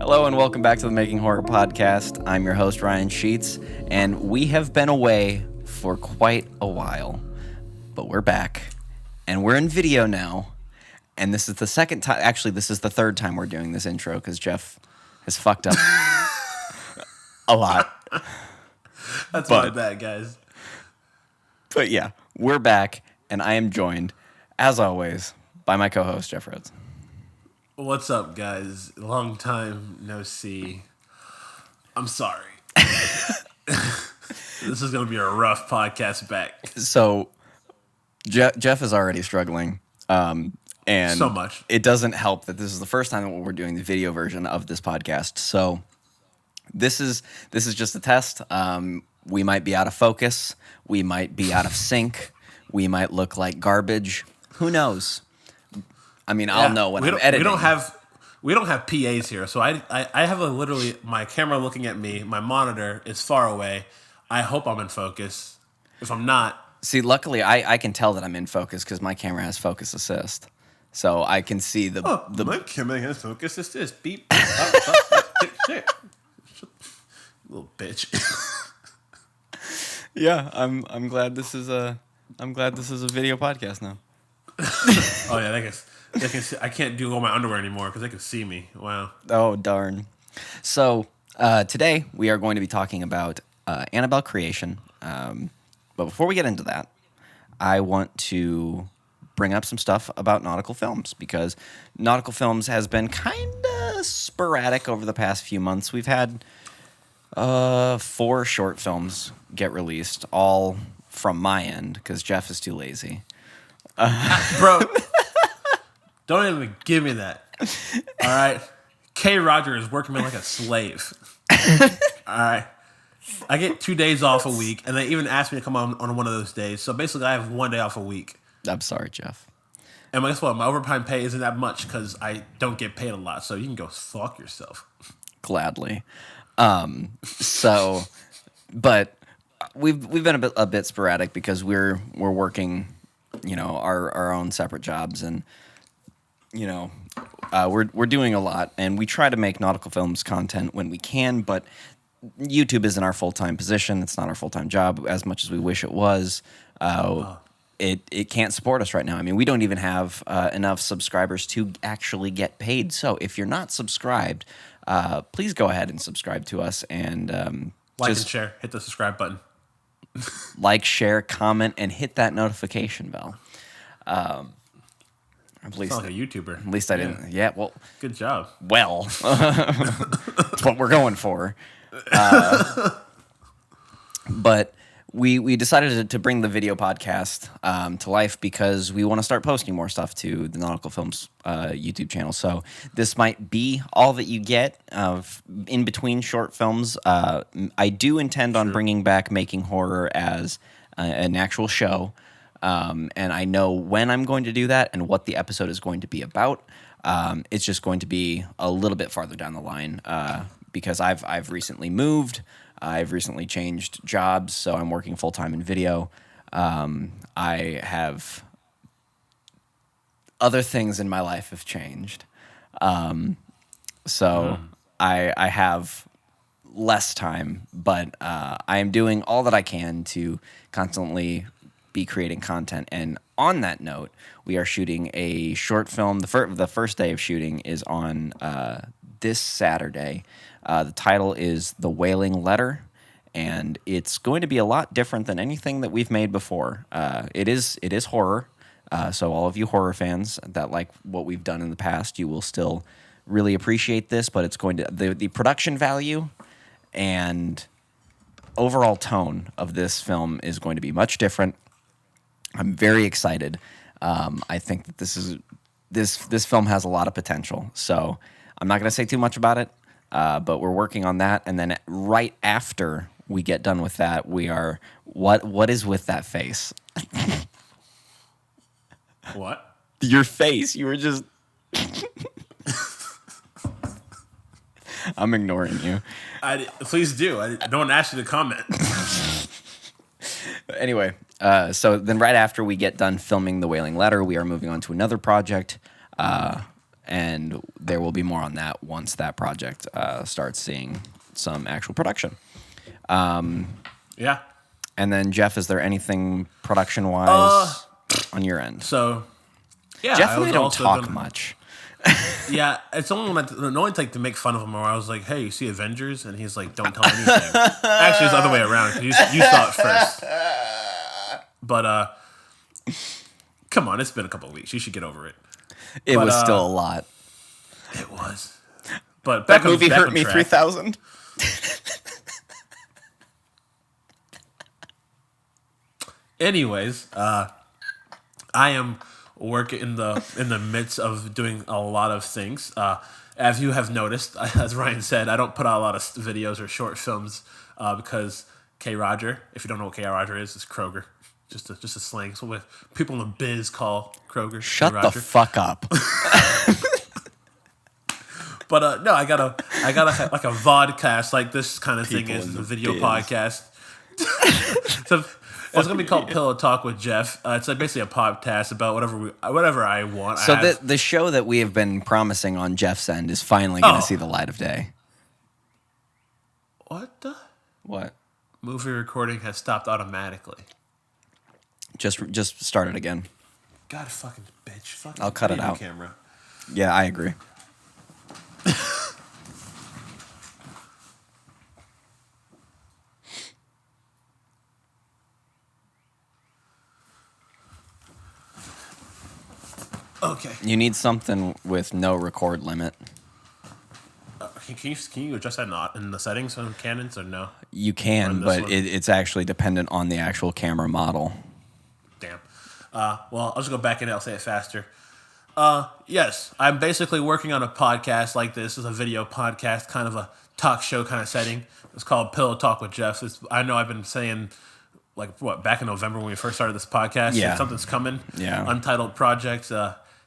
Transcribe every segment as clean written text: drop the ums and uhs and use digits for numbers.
Hello and welcome back to the Making Horror Podcast. I'm your host, Ryan Sheets, and we have been away for quite a while, but we're back, and we're in video now, and this is the second time, actually, this is the third time we're doing this intro, because Jeff has fucked up a lot. That's my bad, guys. But yeah, we're back, and I am joined, as always, by my co-host, Jeff Rhodes. What's up, guys? Long time no see. I'm sorry. This is going to be a rough podcast back. So, Jeff is already struggling, and so much. It doesn't help that this is the first time that we're doing the video version of this podcast. So, this is just a test. We might be out of focus. We might be out of sync. We might look like garbage. Who knows? I mean, I'll know when I'm editing. We don't have PAs here, so I have literally my camera looking at me. My monitor is far away. I hope I'm in focus. If I'm not, see, luckily I can tell that I'm in focus because my camera has focus assist, so I can see the. My camera has focus assist. Beep. Shit. Little bitch. Yeah, I'm glad this is a video podcast now. Oh yeah, they can see, I can't do all my underwear anymore because they can see me. Wow. Oh darn. So today we are going to be talking about Annabelle Creation. But before we get into that, I want to bring up some stuff about nautical films because nautical films has been kind of sporadic over the past few months. We've had 4 short films get released, all from my end because Jeff is too lazy. Bro, don't even give me that. All right. K. Roger is working me like a slave. All right. I get 2 days off a week, and they even ask me to come on one of those days. So basically, I have 1 day off a week. I'm sorry, Jeff. And guess what? My overtime pay isn't that much because I don't get paid a lot. So you can go fuck yourself. Gladly. But we've been a bit sporadic because we're working, our own separate jobs, and we're doing a lot, and we try to make nautical films content when we can, but YouTube isn't our full-time position. It's not our full-time job as much as we wish it was. It can't support us right now. I mean, we don't even have enough subscribers to actually get paid. So if you're not subscribed, please go ahead and subscribe to us and like and share. Hit the subscribe button. Like, share, comment, and hit that notification bell. At least, like a YouTuber. At least I didn't. Yeah, well. Good job. Well, that's what we're going for. But we decided to bring the video podcast to life because we want to start posting more stuff to the Nautical Films YouTube channel. So this might be all that you get in between short films. I do intend on bringing back Making Horror as an actual show. And I know when I'm going to do that and what the episode is going to be about. It's just going to be a little bit farther down the line because I've recently moved. I've recently changed jobs, so I'm working full-time in video. I have other things in my life have changed. So I have less time, but I am doing all that I can to constantly be creating content. And on that note, we are shooting a short film. The first day of shooting is on this Saturday. The title is The Wailing Letter, and it's going to be a lot different than anything that we've made before. It is horror, so all of you horror fans that like what we've done in the past, you will still really appreciate this, but it's going to the production value and overall tone of this film is going to be much different. I'm very excited. I think that this film has a lot of potential, so I'm not going to say too much about it. But we're working on that, and then right after we get done with that, we are what is with that face? What? Your face. You were just. I'm ignoring you. Please do. No one asked you to comment. Anyway, so then right after we get done filming The Wailing Letter, we are moving on to another project. and there will be more on that once that project starts seeing some actual production. Yeah. And then, Jeff, is there anything production-wise on your end? So, yeah. Jeff and I don't also talk much. Yeah, it's only like to make fun of him. Or I was like, "Hey, you see Avengers?" And he's like, "Don't tell anything." Actually, it's the other way around. 'Cause you saw it first. But come on, it's been a couple of weeks. You should get over it. It was still a lot. It was. But That movie hurt me 3,000. Anyways, I am working in the midst of doing a lot of things. As you have noticed, as Ryan said, I don't put out a lot of videos or short films because K. Roger, if you don't know what K. Roger is Kroger. Just a slang. So what people in the biz call Kroger. Shut the fuck up. But no, I got a like a vodcast like this kind of thing is a video podcast. So it's gonna be called Pillow Talk with Jeff. It's basically a podcast about whatever I want. So the show that we have been promising on Jeff's end is finally going to see the light of day. What movie recording has stopped automatically? Just start it again. God fucking bitch. Fucking I'll cut it out. Camera. Yeah, I agree. Okay. You need something with no record limit. Can you adjust that in the settings on Canons or no? You can, but it's actually dependent on the actual camera model. Damn. Well, I'll just go back in and I'll say it faster. Yes, I'm basically working on a podcast like this. It's a video podcast, kind of a talk show kind of setting. It's called Pillow Talk with Jeff. I know I've been saying, back in November when we first started this podcast. Yeah. Something's coming. Yeah. Untitled Project.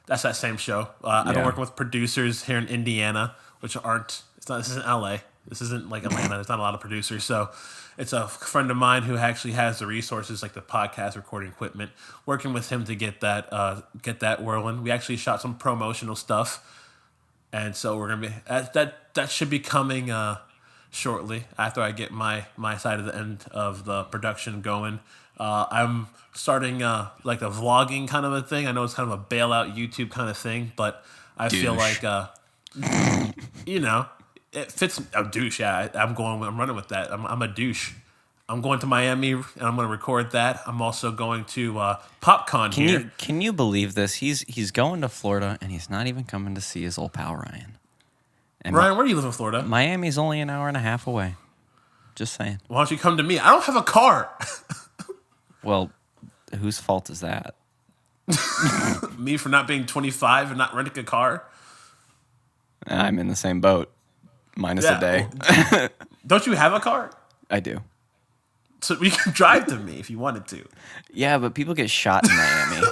That's that same show. I've been working with producers here in Indiana, which this isn't LA. This isn't like Atlanta. There's not a lot of producers. So it's a friend of mine who actually has the resources, like the podcast recording equipment, working with him to get that whirling. We actually shot some promotional stuff. And so we're going to be, that should be coming shortly after I get my side of the end of the production going. I'm starting like a vlogging kind of a thing. I know it's kind of a bailout YouTube kind of thing, but I feel like, it fits a douche. Yeah, I'm running with that. I'm a douche. I'm going to Miami and I'm going to record that. I'm also going to PopCon here. Can you believe this? He's going to Florida and he's not even coming to see his old pal Ryan. And Ryan, where do you live in Florida? Miami's only an hour and a half away. Just saying. Why don't you come to me? I don't have a car. Well, whose fault is that? Me for not being 25 and not renting a car? I'm in the same boat. Minus a day. Well, don't you have a car? I do. So you can drive to me if you wanted to. Yeah, but people get shot in Miami.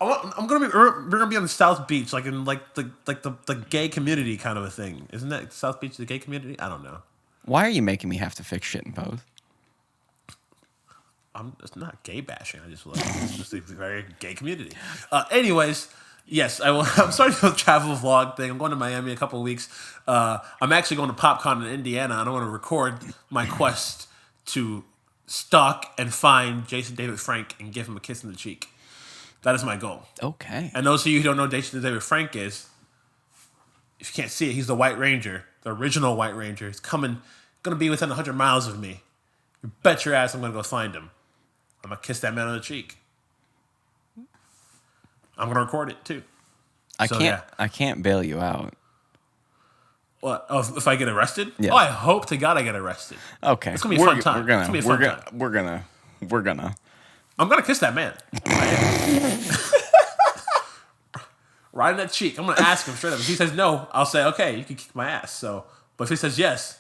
We're gonna be on the South Beach, like in the gay community kind of a thing. Isn't that South Beach the gay community? I don't know. Why are you making me have to fix shit in both? It's not gay bashing. It's just a very gay community. Anyways, yes, I'm starting the travel vlog thing. I'm going to Miami in a couple of weeks. I'm actually going to PopCon in Indiana, and I want to record my quest to stalk and find Jason David Frank and give him a kiss in the cheek. That is my goal. Okay. And those of you who don't know who Jason David Frank is, if you can't see it, he's the White Ranger, the original White Ranger. He's going to be within 100 miles of me. You bet your ass I'm going to go find him. I'm going to kiss that man on the cheek. I'm going to record it too. I can't bail you out. What? Oh, if I get arrested? Yeah. Oh, I hope to God I get arrested. Okay. It's going to be a fun time. We're gonna. I'm going to kiss that man. Right in that cheek. I'm going to ask him straight up. If he says no, I'll say, okay, you can kick my ass. But if he says yes,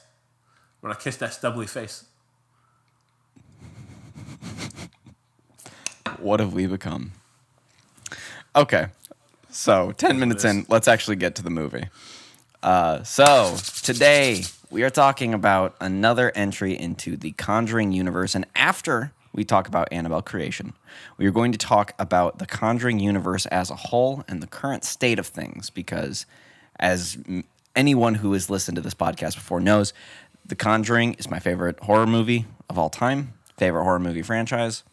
I'm going to kiss that stubbly face. What have we become? Okay. So, 10 minutes in, let's actually get to the movie. So, today we are talking about another entry into the Conjuring universe. And after we talk about Annabelle Creation. We are going to talk about the Conjuring universe as a whole and the current state of things because, as anyone who has listened to this podcast before knows, The Conjuring is my favorite horror movie of all time, favorite horror movie franchise,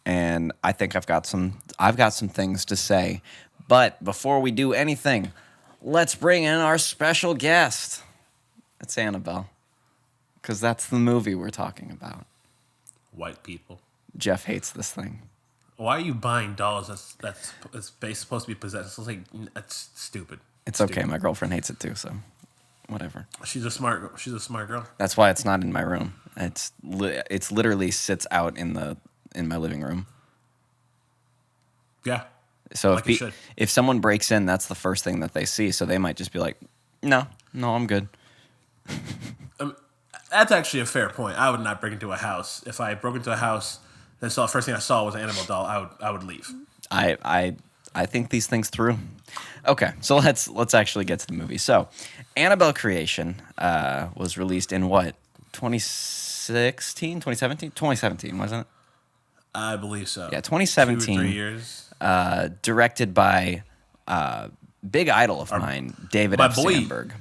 and I think I've got some things to say. But before we do anything, let's bring in our special guest. It's Annabelle, because that's the movie we're talking about. White people. Jeff hates this thing. Why are you buying dolls that's supposed to be possessed? It's like, that's stupid. It's okay. My girlfriend hates it too, so whatever. She's a smart girl. That's why it's not in my room. It's literally sits out in my living room. Yeah. So like if someone breaks in, that's the first thing that they see. So they might just be like, no, I'm good. That's actually a fair point. I would not break into a house. If I broke into a house and saw the first thing I saw was an Annabelle doll, I would leave. I think these things through. Okay, so let's actually get to the movie. So, Annabelle Creation was released in what? 2016, 2017? 2017, wasn't it? I believe so. Yeah, 2017. 2 or 3 years. Directed by big idol of mine, David F. Sandberg.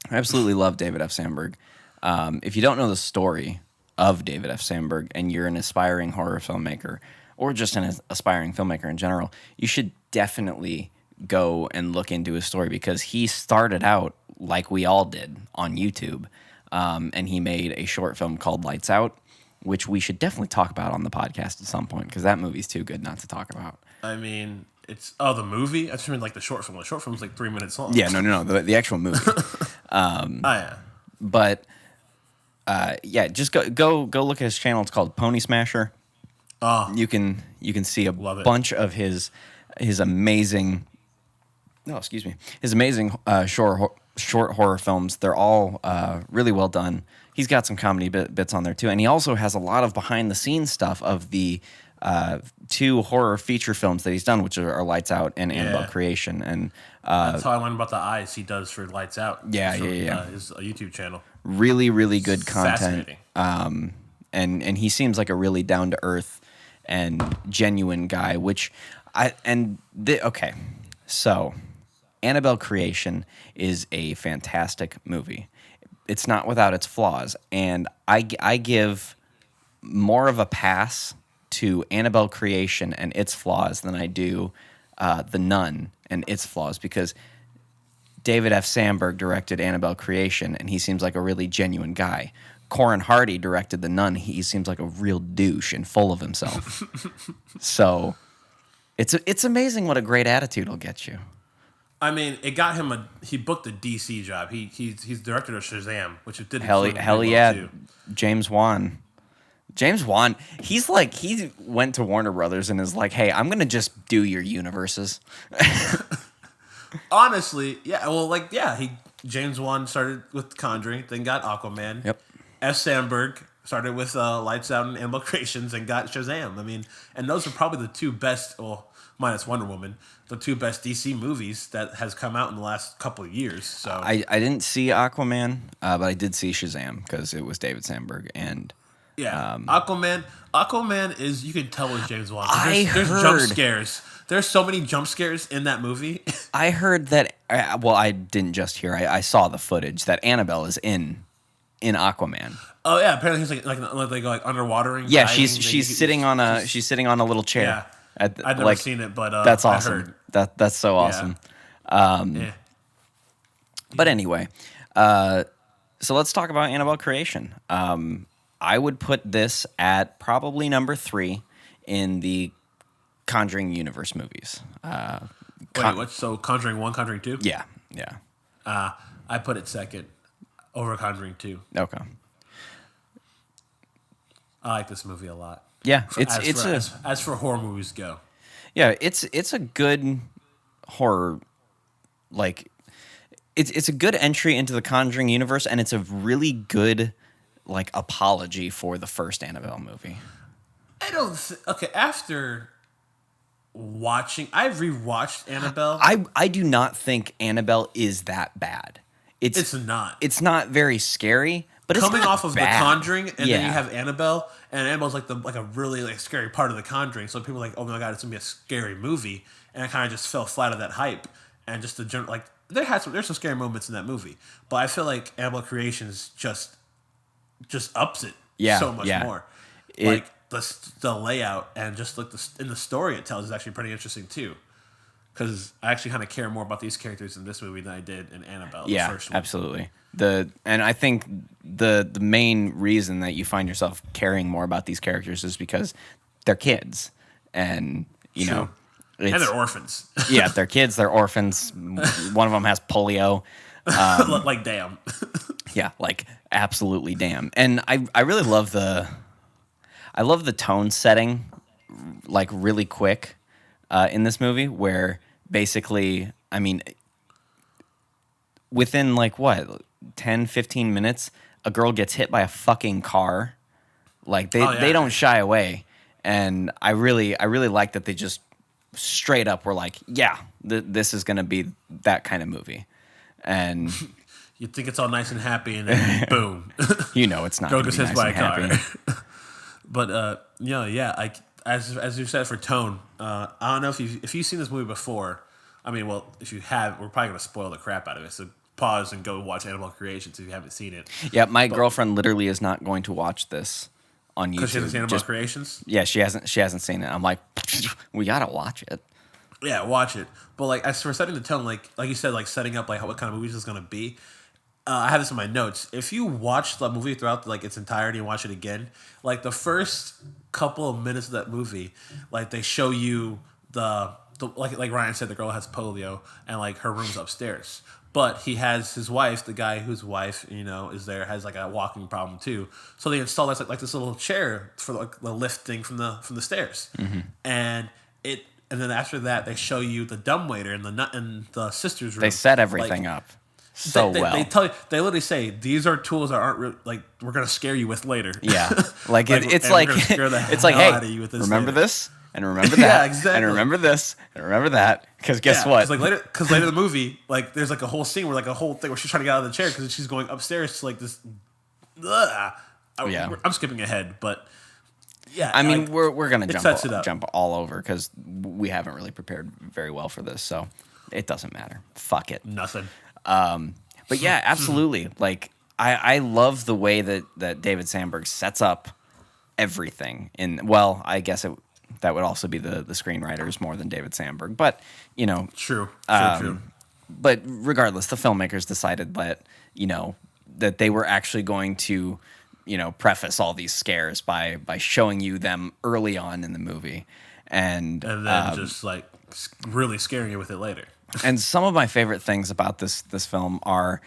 I absolutely love David F. Sandberg. If you don't know the story of David F. Sandberg and you're an aspiring horror filmmaker or just an aspiring filmmaker in general, you should definitely go and look into his story because he started out like we all did on YouTube, and he made a short film called Lights Out, which we should definitely talk about on the podcast at some point because that movie's too good not to talk about. I mean, the movie? I just mean like the short film. The short film's like 3 minutes long. Yeah, no, the actual movie. Yeah. But yeah, just go look at his channel. It's called Pony Smasher. Oh, You can see a bunch of his amazing. No, excuse me. His amazing short horror films. They're all really well done. He's got some comedy bits on there too, and he also has a lot of behind the scenes stuff of the 2 horror feature films that he's done, which are Lights Out and Annabelle Creation. And that's how I learned about the eyes he does for Lights Out. Yeah. His YouTube channel. Really, really good content. Fascinating. And he seems like a really down to earth and genuine guy. Okay, so Annabelle Creation is a fantastic movie. It's not without its flaws, and I give more of a pass to Annabelle Creation and its flaws than I do The Nun and its flaws because David F. Sandberg directed Annabelle Creation, and he seems like a really genuine guy. Corin Hardy directed The Nun. He seems like a real douche and full of himself. So it's amazing what a great attitude will get you. I mean, it got him he booked a DC job. He's director of Shazam, which it didn't. Hell yeah, too. James Wan, he went to Warner Brothers and is like, hey, I'm gonna just do your universes. Honestly, yeah. Well, James Wan started with Conjuring, then got Aquaman. Yep. F. Sandberg started with Lights Out and Annabelle Creations and got Shazam. I mean, and those are probably the 2 best, well, minus Wonder Woman, the 2 best DC movies that has come out in the last couple of years. So I didn't see Aquaman, but I did see Shazam because it was David Sandberg and. Yeah, Aquaman is, you can tell it's James Wan. There's heard jump scares. There's so many jump scares in that movie. I heard that. Well, I didn't just hear. I saw the footage that Annabelle is in Aquaman. Oh yeah, apparently he's like they go underwatering. Yeah, she's sitting on a little chair. Yeah, I've never seen it, but that's awesome. I heard. That's so awesome. Yeah. But anyway, so let's talk about Annabelle Creation. I would put this at probably number 3 in the Conjuring universe movies. Wait, what? So Conjuring 1, Conjuring 2? Yeah. I put it second over Conjuring 2. Okay. I like this movie a lot. Yeah, as for horror movies go. Yeah, it's a good horror, like it's a good entry into the Conjuring universe, and it's a really good apology for the first Annabelle movie. Okay, after watching, I've rewatched Annabelle. I do not think Annabelle is that bad. It's not. It's not very scary, But it's coming not off of bad. The Conjuring, and Yeah. then you have Annabelle, and Annabelle's like a really like scary part of The Conjuring. So people are like, oh my god, it's gonna be a scary movie, and I kind of just fell flat of that hype, and just the general like there's some scary moments in that movie, but I feel like Annabelle Creations just ups it Yeah, so much yeah. more. It- Like the layout and just like in the story it tells is actually pretty interesting too. Because I actually kind of care more about these characters in this movie than I did in Annabelle, the first one. Absolutely. And I think the main reason that you find yourself caring more about these characters is because they're kids, and you True. know, And they're orphans. yeah, they're kids, they're orphans. One of them has polio. Like, damn. Yeah, like absolutely damn. And I really love the tone setting, like really quick, in this movie, where basically, I mean, within like what 10, 15 minutes, a girl gets hit by a fucking car. Like they don't shy away, and I really like that they just straight up were like, yeah, this is gonna be that kind of movie, and You think it's all nice and happy, and then boom. you know it's not Girl gonna gets be hit nice by and a car. happy. But yeah. As you said for tone, I don't know if you've seen this movie before. I mean, well, if you have, we're probably gonna spoil the crap out of it. So pause and go watch Annabelle Creations if you haven't seen it. Yeah, my girlfriend literally is not going to watch this on YouTube. Because she hasn't seen Annabelle Just- Creations. Yeah, she hasn't seen it. I'm like, we gotta watch it. Yeah, watch it. But like, as for setting the tone, like you said, like setting up like what kind of movies it's gonna be. I have this in my notes. If you watch the movie throughout like its entirety and watch it again, like the first couple of minutes of that movie, like they show you the like Ryan said, the girl has polio and like her room's upstairs. But he has his wife, the guy whose wife, is there, has like a walking problem too. So they install like this little chair for like the lift thing from the stairs. Mm-hmm. And then after that they show you the dumbwaiter and the sister's room. They set everything up so well. They tell you, they literally say these are tools that aren't like we're gonna scare you with later. Yeah, like it's and like we're gonna scare the it's like, hell out hey, of you with this remember later. this and remember that, Yeah, exactly. and remember this and remember that. Because guess what? Because later in the movie, like there's like a whole scene where like a whole thing where she's trying to get out of the chair because she's going upstairs to like this. Yeah. I'm skipping ahead, but yeah. I mean, like, we're gonna sets it up. jump all over because we haven't really prepared very well for this, so it doesn't matter. Fuck it. nothing. But yeah, absolutely. Like I love the way that David Sandberg sets up everything. Well, I guess that would also be the screenwriters more than David Sandberg. But True. but regardless, the filmmakers decided that that they were actually going to preface all these scares by showing you them early on in the movie, and then just like really scaring you with it later. And some of my favorite things about this film are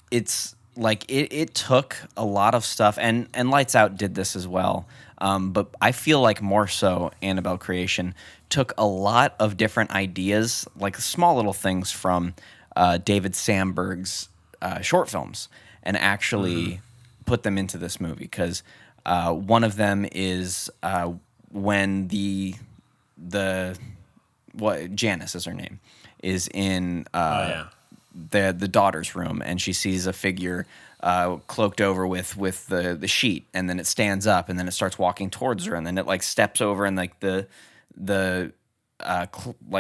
it's like it took a lot of stuff, and Lights Out did this as well, but I feel like more so Annabelle Creation took a lot of different ideas, like small little things from David Sandberg's short films, and actually put them into this movie, because one of them is when Janice is her name, is in the daughter's room, and she sees a figure cloaked over with the sheet, and then it stands up, and then it starts walking towards her, and then it like steps over, and like the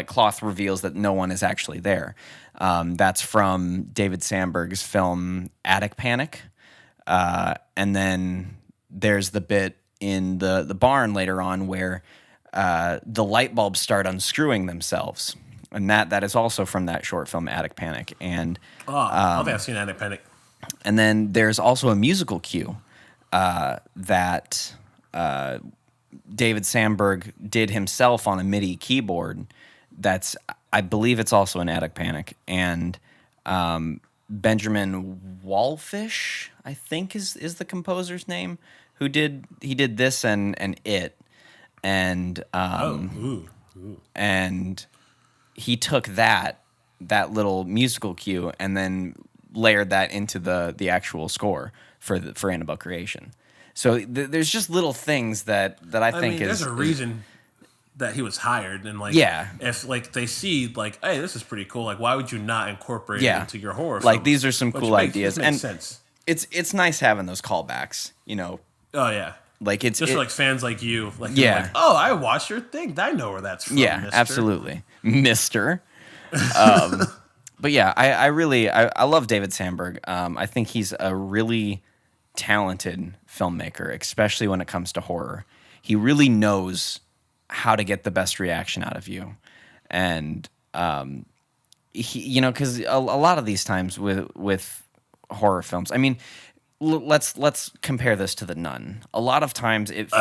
cloth reveals that no one is actually there. That's from David Sandberg's film Attic Panic, and then there's the bit in the barn later on where the light bulbs start unscrewing themselves. And that is also from that short film, Attic Panic. And I think I've seen Attic Panic. And then there's also a musical cue that David Sandberg did himself on a MIDI keyboard. I believe it's also in Attic Panic. And Benjamin Wallfish, I think is the composer's name, he did this and It. And and he took that little musical cue and then layered that into the actual score for Annabelle Creation. So there's just little things that I think there's a reason that he was hired, and like if like they see like, hey, this is pretty cool, like why would you not incorporate it into your horror like film? these are some cool ideas, makes sense. it's nice having those callbacks, you know. Oh yeah. Like it's just for like fans like you, like, yeah. like, oh, I watched your thing. I know where that's from. Yeah, mister. absolutely, Mister. But yeah, I really love David Sandberg. I think he's a really talented filmmaker, especially when it comes to horror. He really knows how to get the best reaction out of you, and he, you know, because a lot of these times with horror films, I mean, let's compare this to The Nun. A lot of times it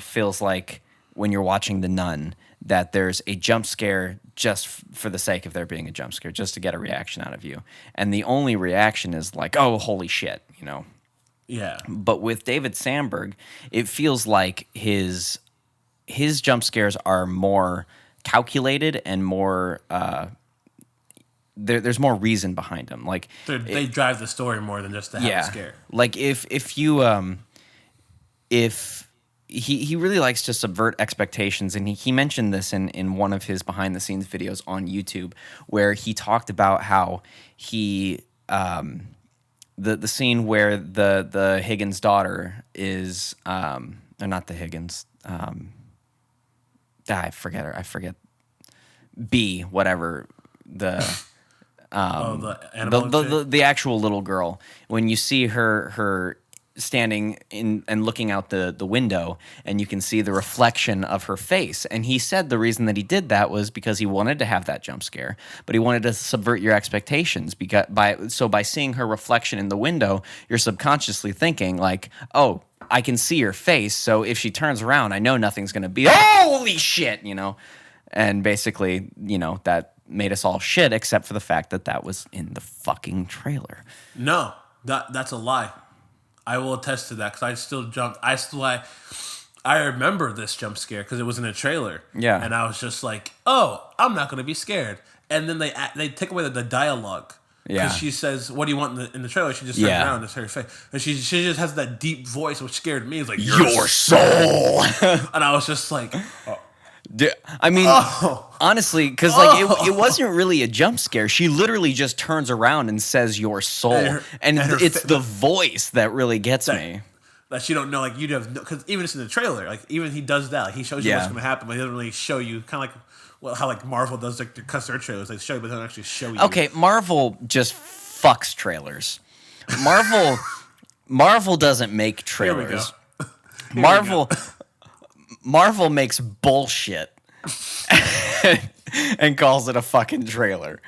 feels like when you're watching The Nun that there's a jump scare just for the sake of there being a jump scare, just to get a reaction out of you, and the only reaction is like, oh, holy shit, you know. Yeah. But with David Sandberg, it feels like his jump scares are more calculated and more there's more reason behind them. Like they drive the story more than just to have a scare. Like if he really likes to subvert expectations, and he mentioned this in one of his behind the scenes videos on YouTube, where he talked about how he the scene where the Higgins daughter is or not the Higgins I forget B whatever the the Annabelle the actual little girl, when you see her standing in and looking out the window, and you can see the reflection of her face. And he said the reason that he did that was because he wanted to have that jump scare, but he wanted to subvert your expectations, because by seeing her reflection in the window, you're subconsciously thinking like, oh, I can see her face, so if she turns around, I know nothing's going to be holy shit, you know. And basically, you know, that made us all shit, except for the fact that that was in the fucking trailer. No, that's a lie. I will attest to that, because I still jumped. I remember this jump scare because it was in a trailer. Yeah. And I was just like, oh, I'm not going to be scared. And then they take away the dialogue. Yeah. Because she says, what do you want in the trailer? She just turns around and it's her face. And she just has that deep voice, which scared me. It's like, your soul. And I was just like, oh. I mean, honestly, because like it wasn't really a jump scare. She literally just turns around and says "your soul," and it's the voice that really gets me. That you don't know, like you'd have, because even it's in the trailer, like even he does that, like he shows you what's going to happen, but he doesn't really show you. Kind of like how like Marvel does like their customer trailers, they show you, but they don't actually show you. Okay, Marvel just fucks trailers. Marvel doesn't make trailers. Marvel makes bullshit and calls it a fucking trailer.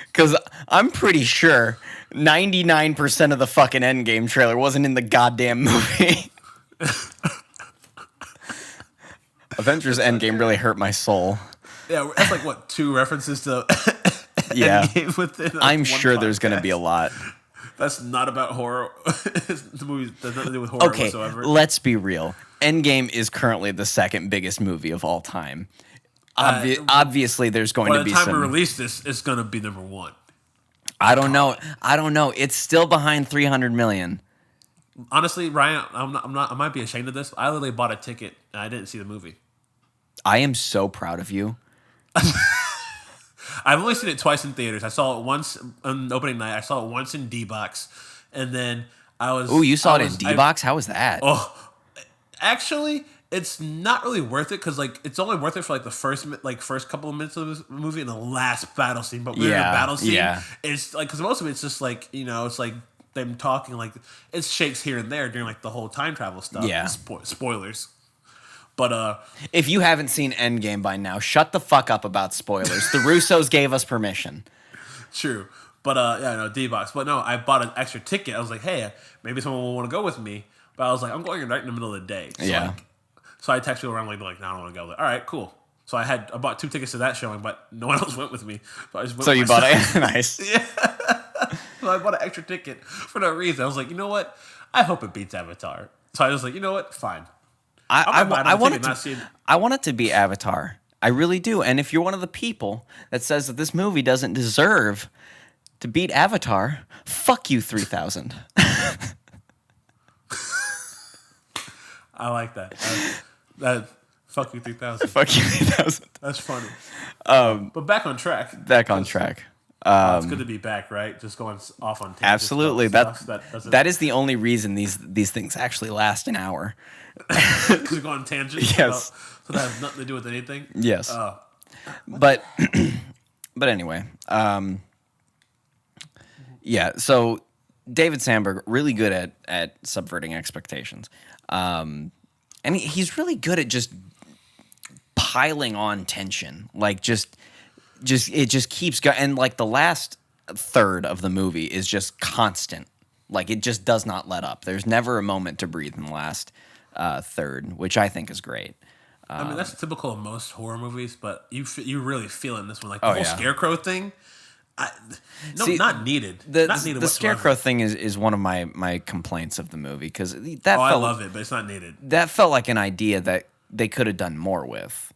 Because I'm pretty sure 99% of the fucking Endgame trailer wasn't in the goddamn movie. Avengers Endgame really hurt my soul. Yeah, that's like, what, 2 references to Endgame within I'm sure podcast. There's going to be a lot. That's not about horror. The movie does nothing to do with horror whatsoever. Let's be real. Endgame is currently the second biggest movie of all time. Obviously, there's going to be some... By the time we release this, it's going to be number 1. I don't know. It's still behind 300 million. Honestly, Ryan, I might be ashamed of this. I literally bought a ticket and I didn't see the movie. I am so proud of you. I've only seen it twice in theaters. I saw it once on opening night. I saw it once in D-Box, and then I was... Ooh, you saw it in D-Box? How was that? Oh, actually, it's not really worth it, because like it's only worth it for like the first couple of minutes of the movie and the last battle scene. But we're in a battle scene. It's like, because most of it's just like, you know, it's like them talking, like it shakes here and there during like the whole time travel stuff. Yeah. Spoilers. But if you haven't seen Endgame by now, shut the fuck up about spoilers. The Russos gave us permission. True. But yeah, no, D-Box. But no, I bought an extra ticket. I was like, hey, maybe someone will want to go with me. But I was like, I'm going right in the middle of the day. So so I texted around like, no, I don't want to go. Like, all right, cool. So I bought 2 tickets to that showing, but no one else went with me. So I just went so you bought it? Nice. Yeah. So I bought an extra ticket for no reason. I was like, you know what? I hope it beats Avatar. So I was like, you know what? Fine. I want it to be Avatar. I really do. And if you're one of the people that says that this movie doesn't deserve to beat Avatar, fuck you, 3000. I like that. Fuck you, 3000. Fuck you, 3000. That's funny. But back on track. It's good to be back, right? Just going off on tangents. Absolutely. About That is the only reason these things actually last an hour. because we go on tangents. Yes. So that has nothing to do with anything. Yes. But anyway, yeah. So David Sandberg really good at subverting expectations, and he's really good at just piling on tension. Like just it just keeps going, and like the last third of the movie is just constant. Like it just does not let up. There's never a moment to breathe in the last third, which I think is great. I mean, that's typical of most horror movies, but you really feel it in this one. Like the whole scarecrow thing. Not needed. Not needed the scarecrow thing is one of my complaints of the movie, because I love it, but it's not needed. That felt like an idea that they could have done more with.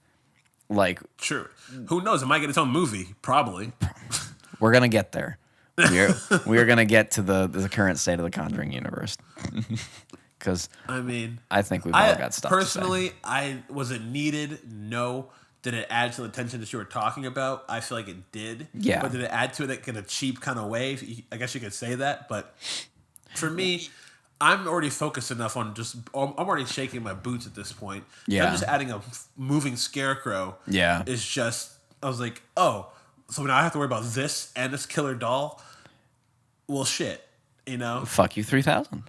Like, sure, who knows? It might get its own movie. Probably. We're gonna get there. We're gonna get to the current state of the Conjuring universe. Because I think we've all got stuff personally, to say. Was it needed? No. Did it add to the tension that you were talking about? I feel like it did. Yeah. But did it add to it in a cheap kind of way? I guess you could say that. But for me, I'm already focused enough on I'm already shaking my boots at this point. Yeah. I'm just adding a moving scarecrow. Yeah. Is just, I was like, oh, so now I have to worry about this and this killer doll? Well, shit. You know? Fuck you, 3000.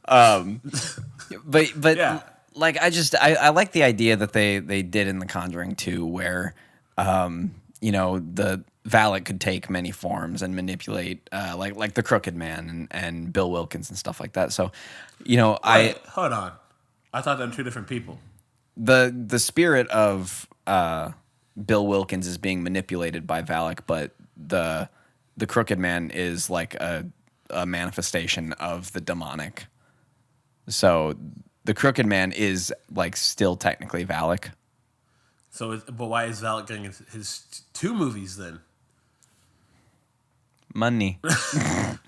But yeah. Like I like the idea that they did in The Conjuring 2, where the valet could take many forms and manipulate like the Crooked Man and Bill Wilkins and stuff like that. So, Wait, hold on. I thought they were two different people. The spirit of Bill Wilkins is being manipulated by Valak, but the Crooked Man is like a manifestation of the demonic. So the Crooked Man is like still technically Valak. So, but why is Valak getting his two movies then? Money. That's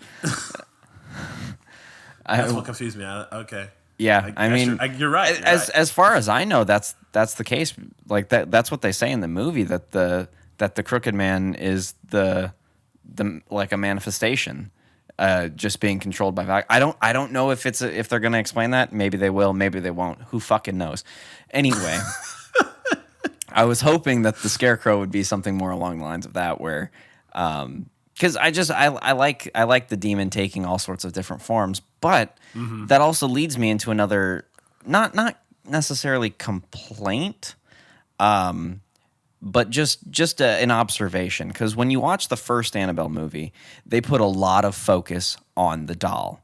what confused me. Okay. Yeah, I mean, you're right. As far as I know, that's the case. Like that's what they say in the movie, that the Crooked Man is the like a manifestation, just being controlled by Valak. I don't know if if they're gonna explain that. Maybe they will. Maybe they won't. Who fucking knows? Anyway, I was hoping that the Scarecrow would be something more along the lines of that, where. Because I like the demon taking all sorts of different forms, but that also leads me into another not necessarily complaint, but just an observation. Because when you watch the first Annabelle movie, they put a lot of focus on the doll.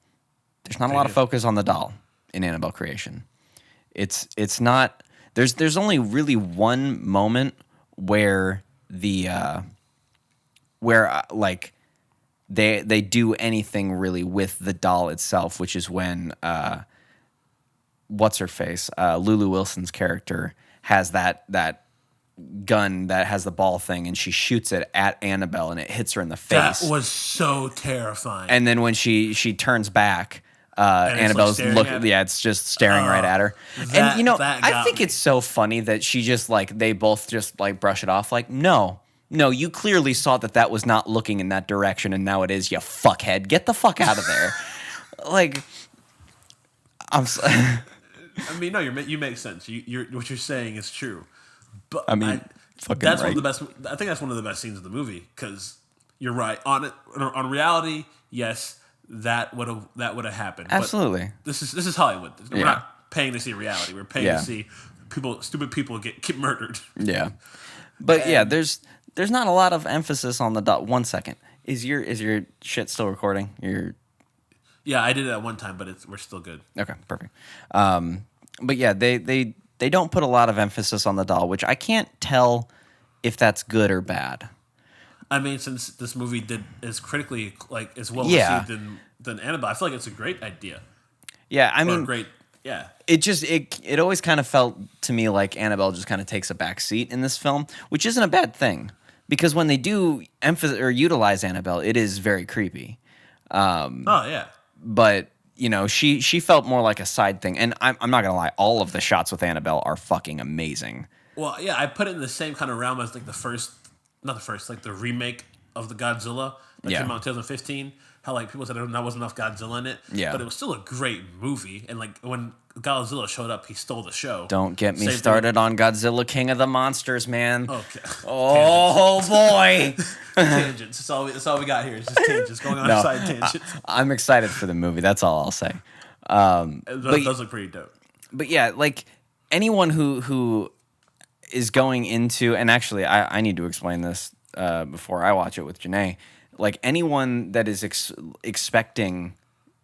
There's not a lot of focus on the doll in Annabelle Creation. It's not. There's only really one moment where like they do anything really with the doll itself, which is when what's her face, Lulu Wilson's character has that gun that has the ball thing, and she shoots it at Annabelle and it hits her in the face. That was so terrifying. And then when she turns back, Annabelle's it's just staring right at her. And I think it's so funny that she just like they both just like brush it off like No, you clearly saw that was not looking in that direction, and now it is, you fuckhead. Get the fuck out of there. Like, I'm sorry. I mean, no, you make sense. What you're saying is true. But I mean, that's one of the best. I think that's one of the best scenes of the movie, because you're right on reality. Yes, that would have happened. Absolutely. But this is Hollywood. We're not paying to see reality. We're paying to see stupid people get murdered. Yeah, but There's not a lot of emphasis on the doll. 1 second. Is your shit still recording? Yeah, I did it at one time, but we're still good. Okay, perfect. But yeah, they don't put a lot of emphasis on the doll, which I can't tell if that's good or bad. I mean, since this movie is critically like as well received than Annabelle, I feel like it's a great idea. Yeah, I mean, great. Yeah. It always kind of felt to me like Annabelle just kind of takes a back seat in this film, which isn't a bad thing. Because when they do emphasize or utilize Annabelle, it is very creepy. But she felt more like a side thing, and I'm not gonna lie, all of the shots with Annabelle are fucking amazing. Well, yeah, I put it in the same kind of realm as like the first not the first, like the remake of the Godzilla that Yeah. came out in 2015. How like people said there wasn't enough Godzilla in it, Yeah. but it was still a great movie. And like when Godzilla showed up, he stole the show. Don't get me Same started on Godzilla King of the Monsters, man. Thing. Okay. Oh boy. Tangents. That's all we got here. It's just tangents going on No. side tangents. I'm excited for the movie. That's all I'll say. It does look pretty dope. But yeah, like anyone who is going into, and actually I need to explain this before I watch it with Janae. Like anyone that is expecting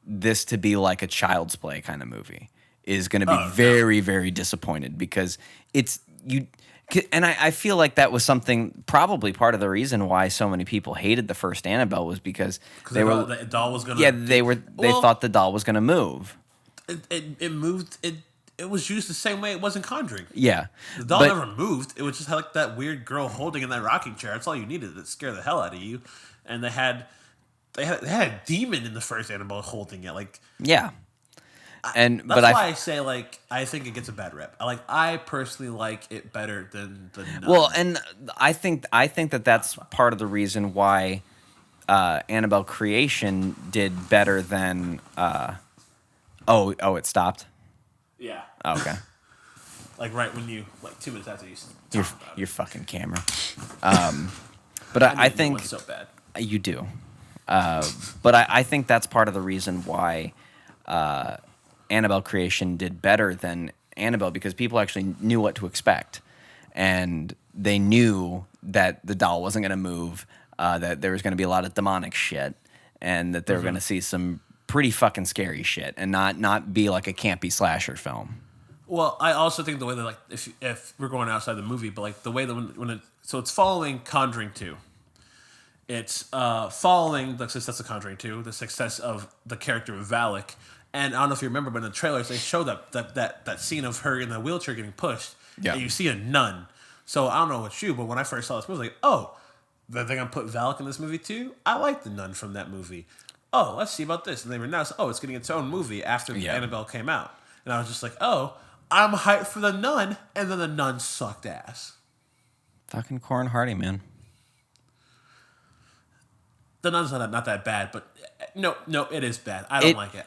this to be like a Child's Play kind of movie is going to be very, very disappointed because it's you. And I feel like that was something, probably part of the reason why so many people hated the first Annabelle was because they were the doll was gonna. yeah they thought the doll was going to move. It moved. It was used the same way it was in Conjuring. Yeah, The doll never moved. It was just like that weird girl holding in that rocking chair. That's all you needed to scare the hell out of you. And they had a demon in the first Annabelle holding it. Like yeah. And that's but why I say like I think it gets a bad rep. I personally like it better than the Nun. Well, and I think that that's part of the reason why Annabelle Creation did better than. Oh, it stopped. Yeah. Oh, okay. Like right when you 2 minutes after Your fucking camera. But I think it's so bad. you do. But I think that's part of the reason why Annabelle Creation did better than Annabelle because people actually knew what to expect. And they knew that the doll wasn't going to move, that there was going to be a lot of demonic shit, and that they were going to see some pretty fucking scary shit and not be like a campy slasher film. Well, I also think the way that like if we're going outside the movie, but like the way that when it so it's following Conjuring 2. It's following the success of Conjuring 2, the success of the character of Valak. And I don't know if you remember, but in the trailers they show that scene of her in the wheelchair getting pushed. Yeah. And you see a nun. So I don't know what you, but when I first saw this movie, I was like, oh, they're gonna put Valak in this movie too? I like the nun from that movie. Oh, let's see about this. And they announced, oh, it's getting its own movie after Annabelle came out. And I was just like, oh, I'm hyped for the nun. And then the nun sucked ass. Fucking Corin Hardy, man. The Nun's not that bad, but no, it is bad. I don't like it.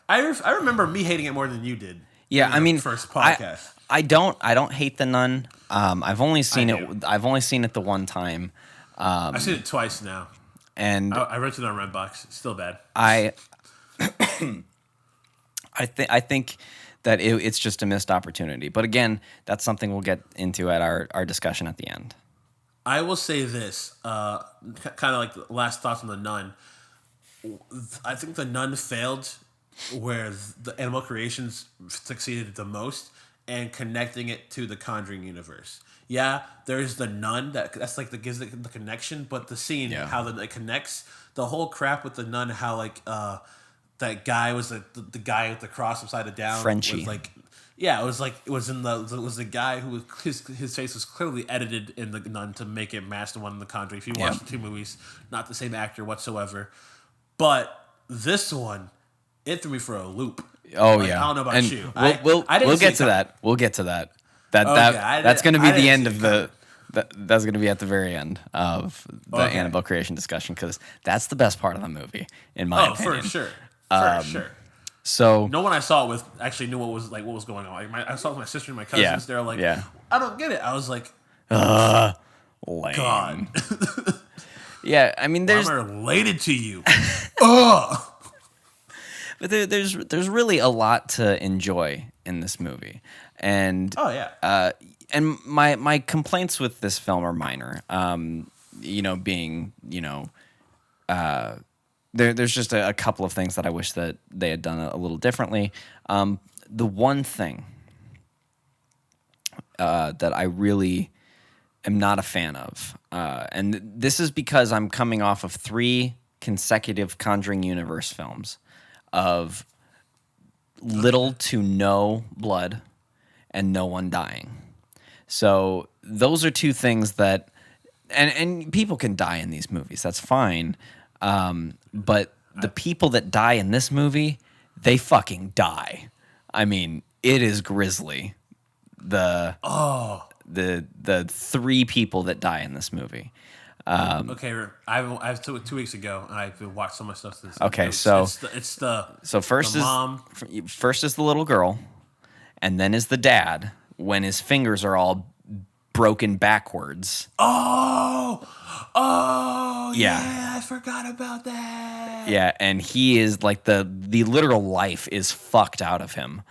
I remember me hating it more than you did. Yeah, I mean, first podcast. I don't hate the Nun. I've only seen it. I've only seen it the one time. I've seen it twice now, and I rented it on Redbox. It's still bad. I think that it's just a missed opportunity. But again, that's something we'll get into at our discussion at the end. I will say this, kind of like the last thoughts on the Nun. I think the Nun failed where the Annabelle Creations succeeded the most and connecting it to the Conjuring universe. Yeah, there's the Nun that's like gives the connection, but the scene how it connects, the whole crap with the Nun, how like that guy was the guy with the cross upside down, Frenchie. was like. Yeah, it was the guy who was his face was clearly edited in the Nun to make it match the one in the Conjuring. If you watch the two movies, not the same actor whatsoever. But this one, it threw me for a loop. Oh like, yeah, I don't know about and you. We'll get to that. We'll get to that. That's going to be the end of the. That's going to be at the very end of the Annabelle Creation discussion because that's the best part of the movie, in my opinion. For sure, for sure. So no one I saw it with actually knew what was going on. Like I saw it with my sister and my cousins. They're like, I don't get it. I was like, lame. God. Yeah, I mean, I'm related to you. Ugh. But there's really a lot to enjoy in this movie, and and my complaints with this film are minor. There's just a couple of things that I wish that they had done a little differently. The one thing that I really am not a fan of, and this is because I'm coming off of 3 consecutive Conjuring Universe films of little to no blood and no one dying. So those are 2 things that, and people can die in these movies. That's fine. But the people that die in this movie, they fucking die. I mean, it is grisly. The 3 people that die in this movie. Okay, I was 2 weeks ago, and I've been watched so much stuff since. Okay, so It's the first the is mom. the little girl, and then is the dad when his fingers are all broken backwards. Yeah, Yeah. I forgot about that. Yeah, and he is like the literal life is fucked out of him.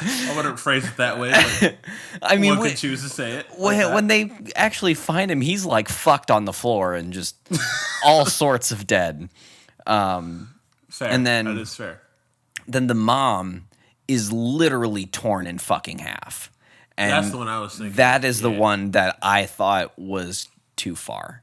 I wouldn't phrase it that way, but I mean, one can choose to say it. when they actually find him, he's like fucked on the floor and just all sorts of dead. Fair. and then- that is fair. Then the mom is literally torn in fucking half. And That's the one I was thinking. That is the Yeah. one that I thought was too far.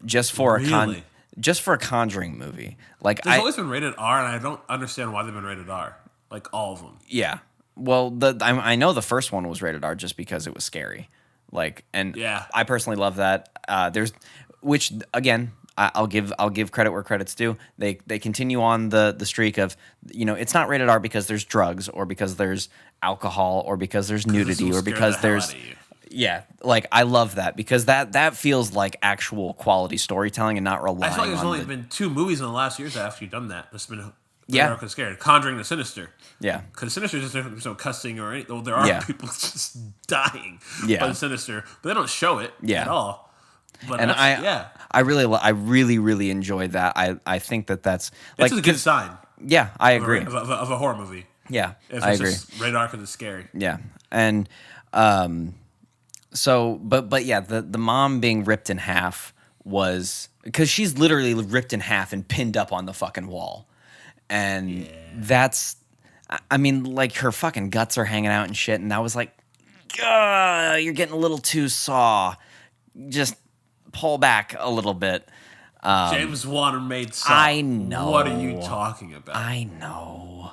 Just for Really? just for a Conjuring movie. Like There's always been rated R, and I don't understand why they've been rated R. Like all of them. yeah. Well, I know the first one was rated R just because it was scary. Like, and Yeah. I personally love that. Which again, I'll give credit where credit's due. They continue on the streak of, it's not rated R because there's drugs or because there's alcohol or because there's nudity or because there's yeah, like I love that because that feels like actual quality storytelling and not relying I feel like there's on only been 2 movies in the last years that have actually done that. That's been Yeah. scared. Conjuring the Sinister. yeah. Because Sinister is just there's no cussing or anything. Well, there are Yeah. people just dying Yeah. by the Sinister, but they don't show it Yeah. at all. But And yeah, I really enjoyed that. I think that's like it's a good sign. Yeah, I agree. Of a horror movie. Yeah, If I it's agree. just rated R because it's scary. Yeah, and so but yeah, the mom being ripped in half was because she's literally ripped in half and pinned up on the fucking wall, and that's, I mean, like her fucking guts are hanging out and shit, and I was like, you're getting a little too Saw, just pull back a little bit. James Wan made Saw. I know. What are you talking about? I know.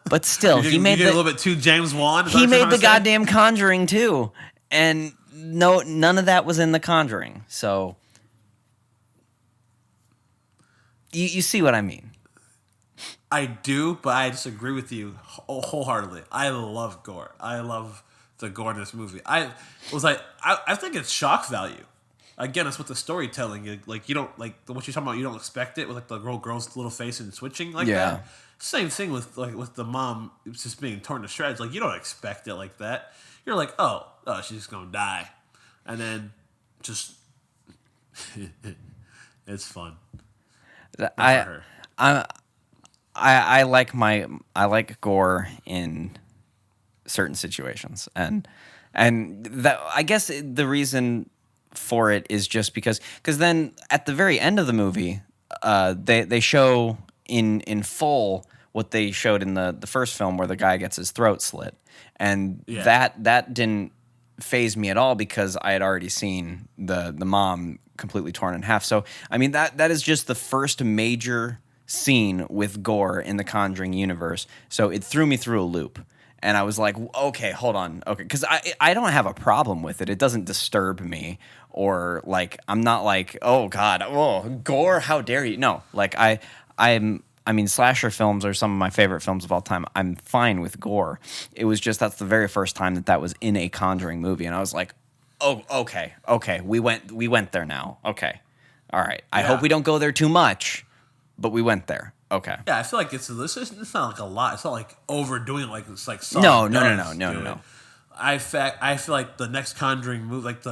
But still, you he made get a little bit too James Wan. Is that he what you're made trying the to say? goddamn Conjuring too, and none of that was in the Conjuring. So you see what I mean? I do, but I disagree with you wholeheartedly. I love gore. I love the gore in this movie. I think it's shock value. Again, it's with the storytelling. Like you don't like what you're talking about. You don't expect it with like the girl's little face and switching like Yeah. that. Same thing with the mom just being torn to shreds. Like you don't expect it like that. You're like, oh, she's just gonna die, and then just it's fun. I like gore in certain situations, and that I guess the reason for it is just because then at the very end of the movie, they show in full what they showed in the first film where the guy gets his throat slit, and that didn't faze me at all because I had already seen the mom completely torn in half. So I mean that is just the first major scene with gore in the Conjuring universe. So it threw me through a loop. And I was like, okay, hold on. Okay, because I don't have a problem with it. It doesn't disturb me. Or like, I'm not like, oh God, oh, gore, how dare you? No, like I mean, slasher films are some of my favorite films of all time. I'm fine with gore. It was just that's the very first time that was in a Conjuring movie. And I was like, oh, okay, we went there now. Okay, all right. I hope we don't go there too much, but we went there. Okay. Yeah, I feel like it's not like a lot. It's not like overdoing it like it's like No. I feel like the next Conjuring movie, like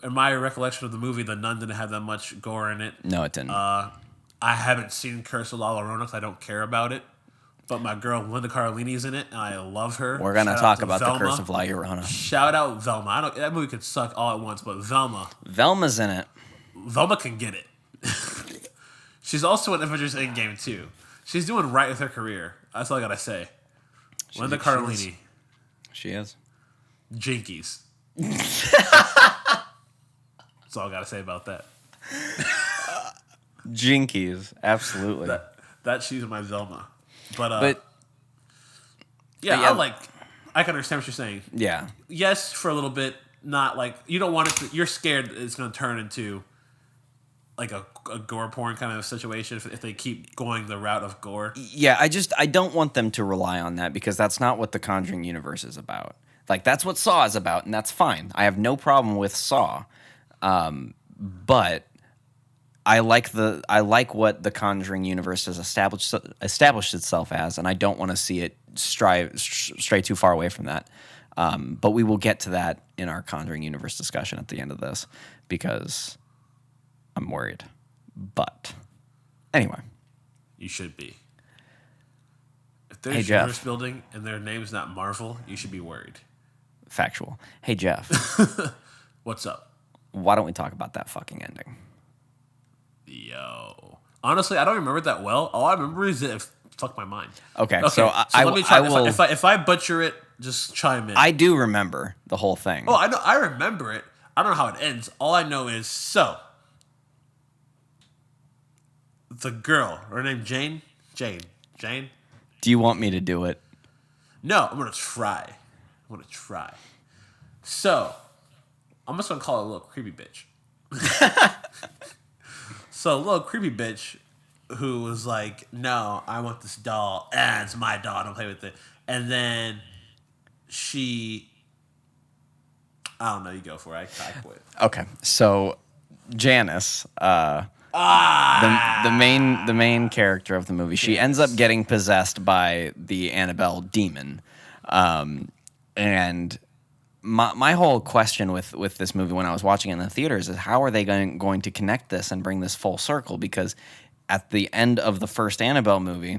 in my recollection of the movie, The Nun didn't have that much gore in it. No, it didn't. I haven't seen Curse of La Llorona because I don't care about it. But my girl Linda Cardellini's in it, and I love her. We're gonna Shout talk out to about Velma. the Curse of La Llorona. Shout out Velma. That movie could suck all at once, but Velma's in it. Velma can get it. She's also in Avengers Endgame too. She's doing right with her career. That's all I gotta say. Linda Cardellini. She is. Jinkies. That's all I gotta say about that. Jinkies, absolutely. That she's my Velma. But yeah. I can understand what you're saying. Yeah. Yes, for a little bit, not like you don't want it to, you're scared it's gonna turn into like a gore porn kind of situation if they keep going the route of gore. Yeah, I don't want them to rely on that because that's not what the Conjuring universe is about. Like, that's what Saw is about, and that's fine. I have no problem with Saw. But I like what the Conjuring universe has established itself as, and I don't want to see it stray too far away from that. But we will get to that in our Conjuring universe discussion at the end of this, because I'm worried. But anyway, You should be. If there's Hey, a Jeff. universe building and their name's not Marvel, you should be worried. factual. Hey, Jeff, What's up? why don't we talk about that fucking ending? Yo. Honestly, I don't remember it that well. All I remember is that it fucked my mind. Okay, so let me try. I will. If I butcher it, just chime in. I do remember the whole thing. Oh, I know. I remember it. I don't know how it ends. All I know is the girl, her name Jane. Do you want me to do it? No, I'm gonna try. So, I'm just gonna call her a little creepy bitch. So, a little creepy bitch who was like, "No, I want this doll, and it's my doll. Don't play with it." And then I don't know. You go for it. I quit. Okay, so Janice, the main character of the movie, she ends up getting possessed by the Annabelle demon, and my whole question with this movie when I was watching it in the theaters is, how are they going to connect this and bring this full circle? Because at the end of the first Annabelle movie,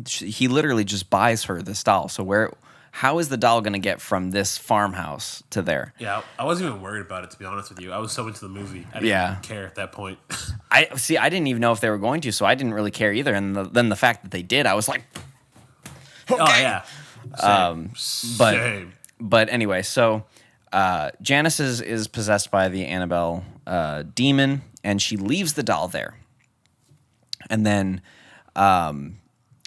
he literally just buys her this doll. So how is the doll going to get from this farmhouse to there? Yeah, I wasn't even worried about it, to be honest with you. I was so into the movie. I didn't even care at that point. I didn't even know if they were going to, so I didn't really care either. And then the fact that they did, I was like, okay. Oh, yeah. Same. But anyway, so Janice is possessed by the Annabelle demon, and she leaves the doll there. And then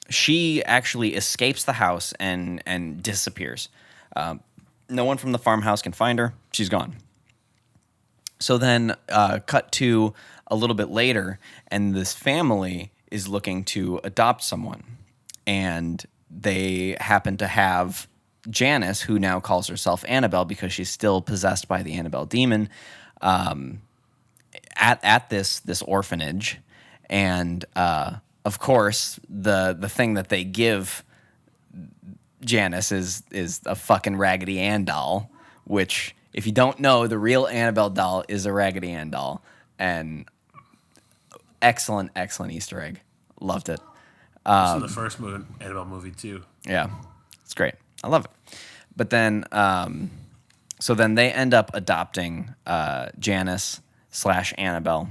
she actually escapes the house and disappears. No one from the farmhouse can find her. She's gone. So then cut to a little bit later, and this family is looking to adopt someone. And they happen to have Janice, who now calls herself Annabelle because she's still possessed by the Annabelle demon, at this orphanage. And of course, the thing that they give Janice is a fucking Raggedy Ann doll, which, if you don't know, the real Annabelle doll is a Raggedy Ann doll. And excellent Easter egg. Loved it. This is the first Annabelle movie, too. Yeah, it's great. I love it. But then, so then they end up adopting Janice / Annabelle.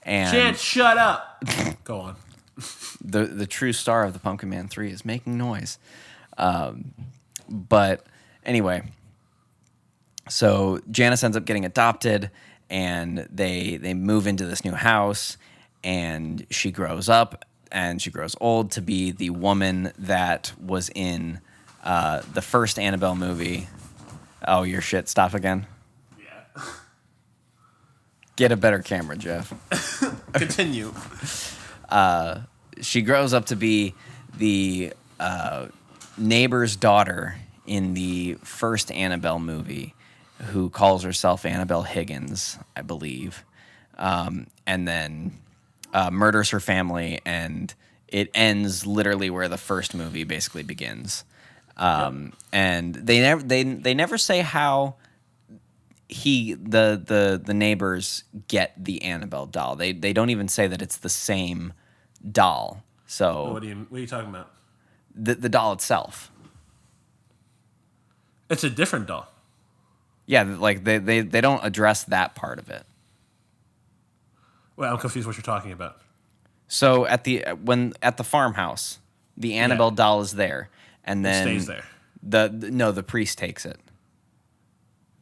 And Chance, shut up. Go on. the true star of the Pumpkin Man 3 is making noise. But anyway, so Janice ends up getting adopted, and they move into this new house, and she grows up, and she grows old to be the woman that was in the first Annabelle movie. Oh, your shit. Stop again. Yeah. Get a better camera, Jeff. Continue. She grows up to be the neighbor's daughter in the first Annabelle movie, who calls herself Annabelle Higgins, I believe, and then murders her family, and it ends literally where the first movie basically begins. And they never say how the neighbors get the Annabelle doll. They don't even say that it's the same doll. So What are you talking about? The doll itself. It's a different doll. Yeah, like they don't address that part of it. Well, I'm confused what you're talking about. So at the farmhouse, the Annabelle doll is there, and then It stays there. The priest takes it.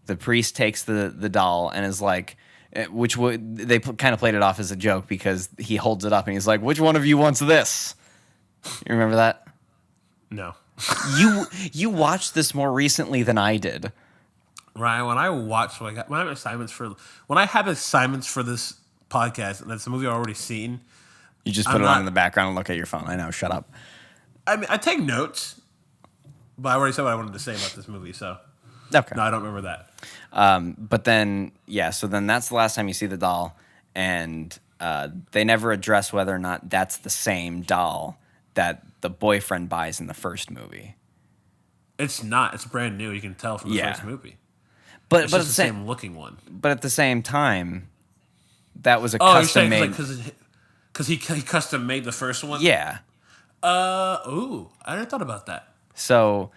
The priest takes the doll and is like, they kind of played it off as a joke because he holds it up and he's like, "Which one of you wants this?" You remember that? No. You watched this more recently than I did. Ryan, when I have assignments for this podcast, and it's a movie I've already seen, You just put it on in the background and look at your phone. I know. Shut up. I mean, I take notes, But I already said what I wanted to say about this movie, so Okay. no, I don't remember that. But then, yeah, so then that's the last time you see the doll, and they never address whether or not that's the same doll that the boyfriend buys in the first movie. It's not. It's brand new. You can tell from the first movie. But It's but just the same looking one. But at the same time, that was a Oh, custom you're made. saying because he custom made the first one? Yeah. Ooh, I never thought about that. So,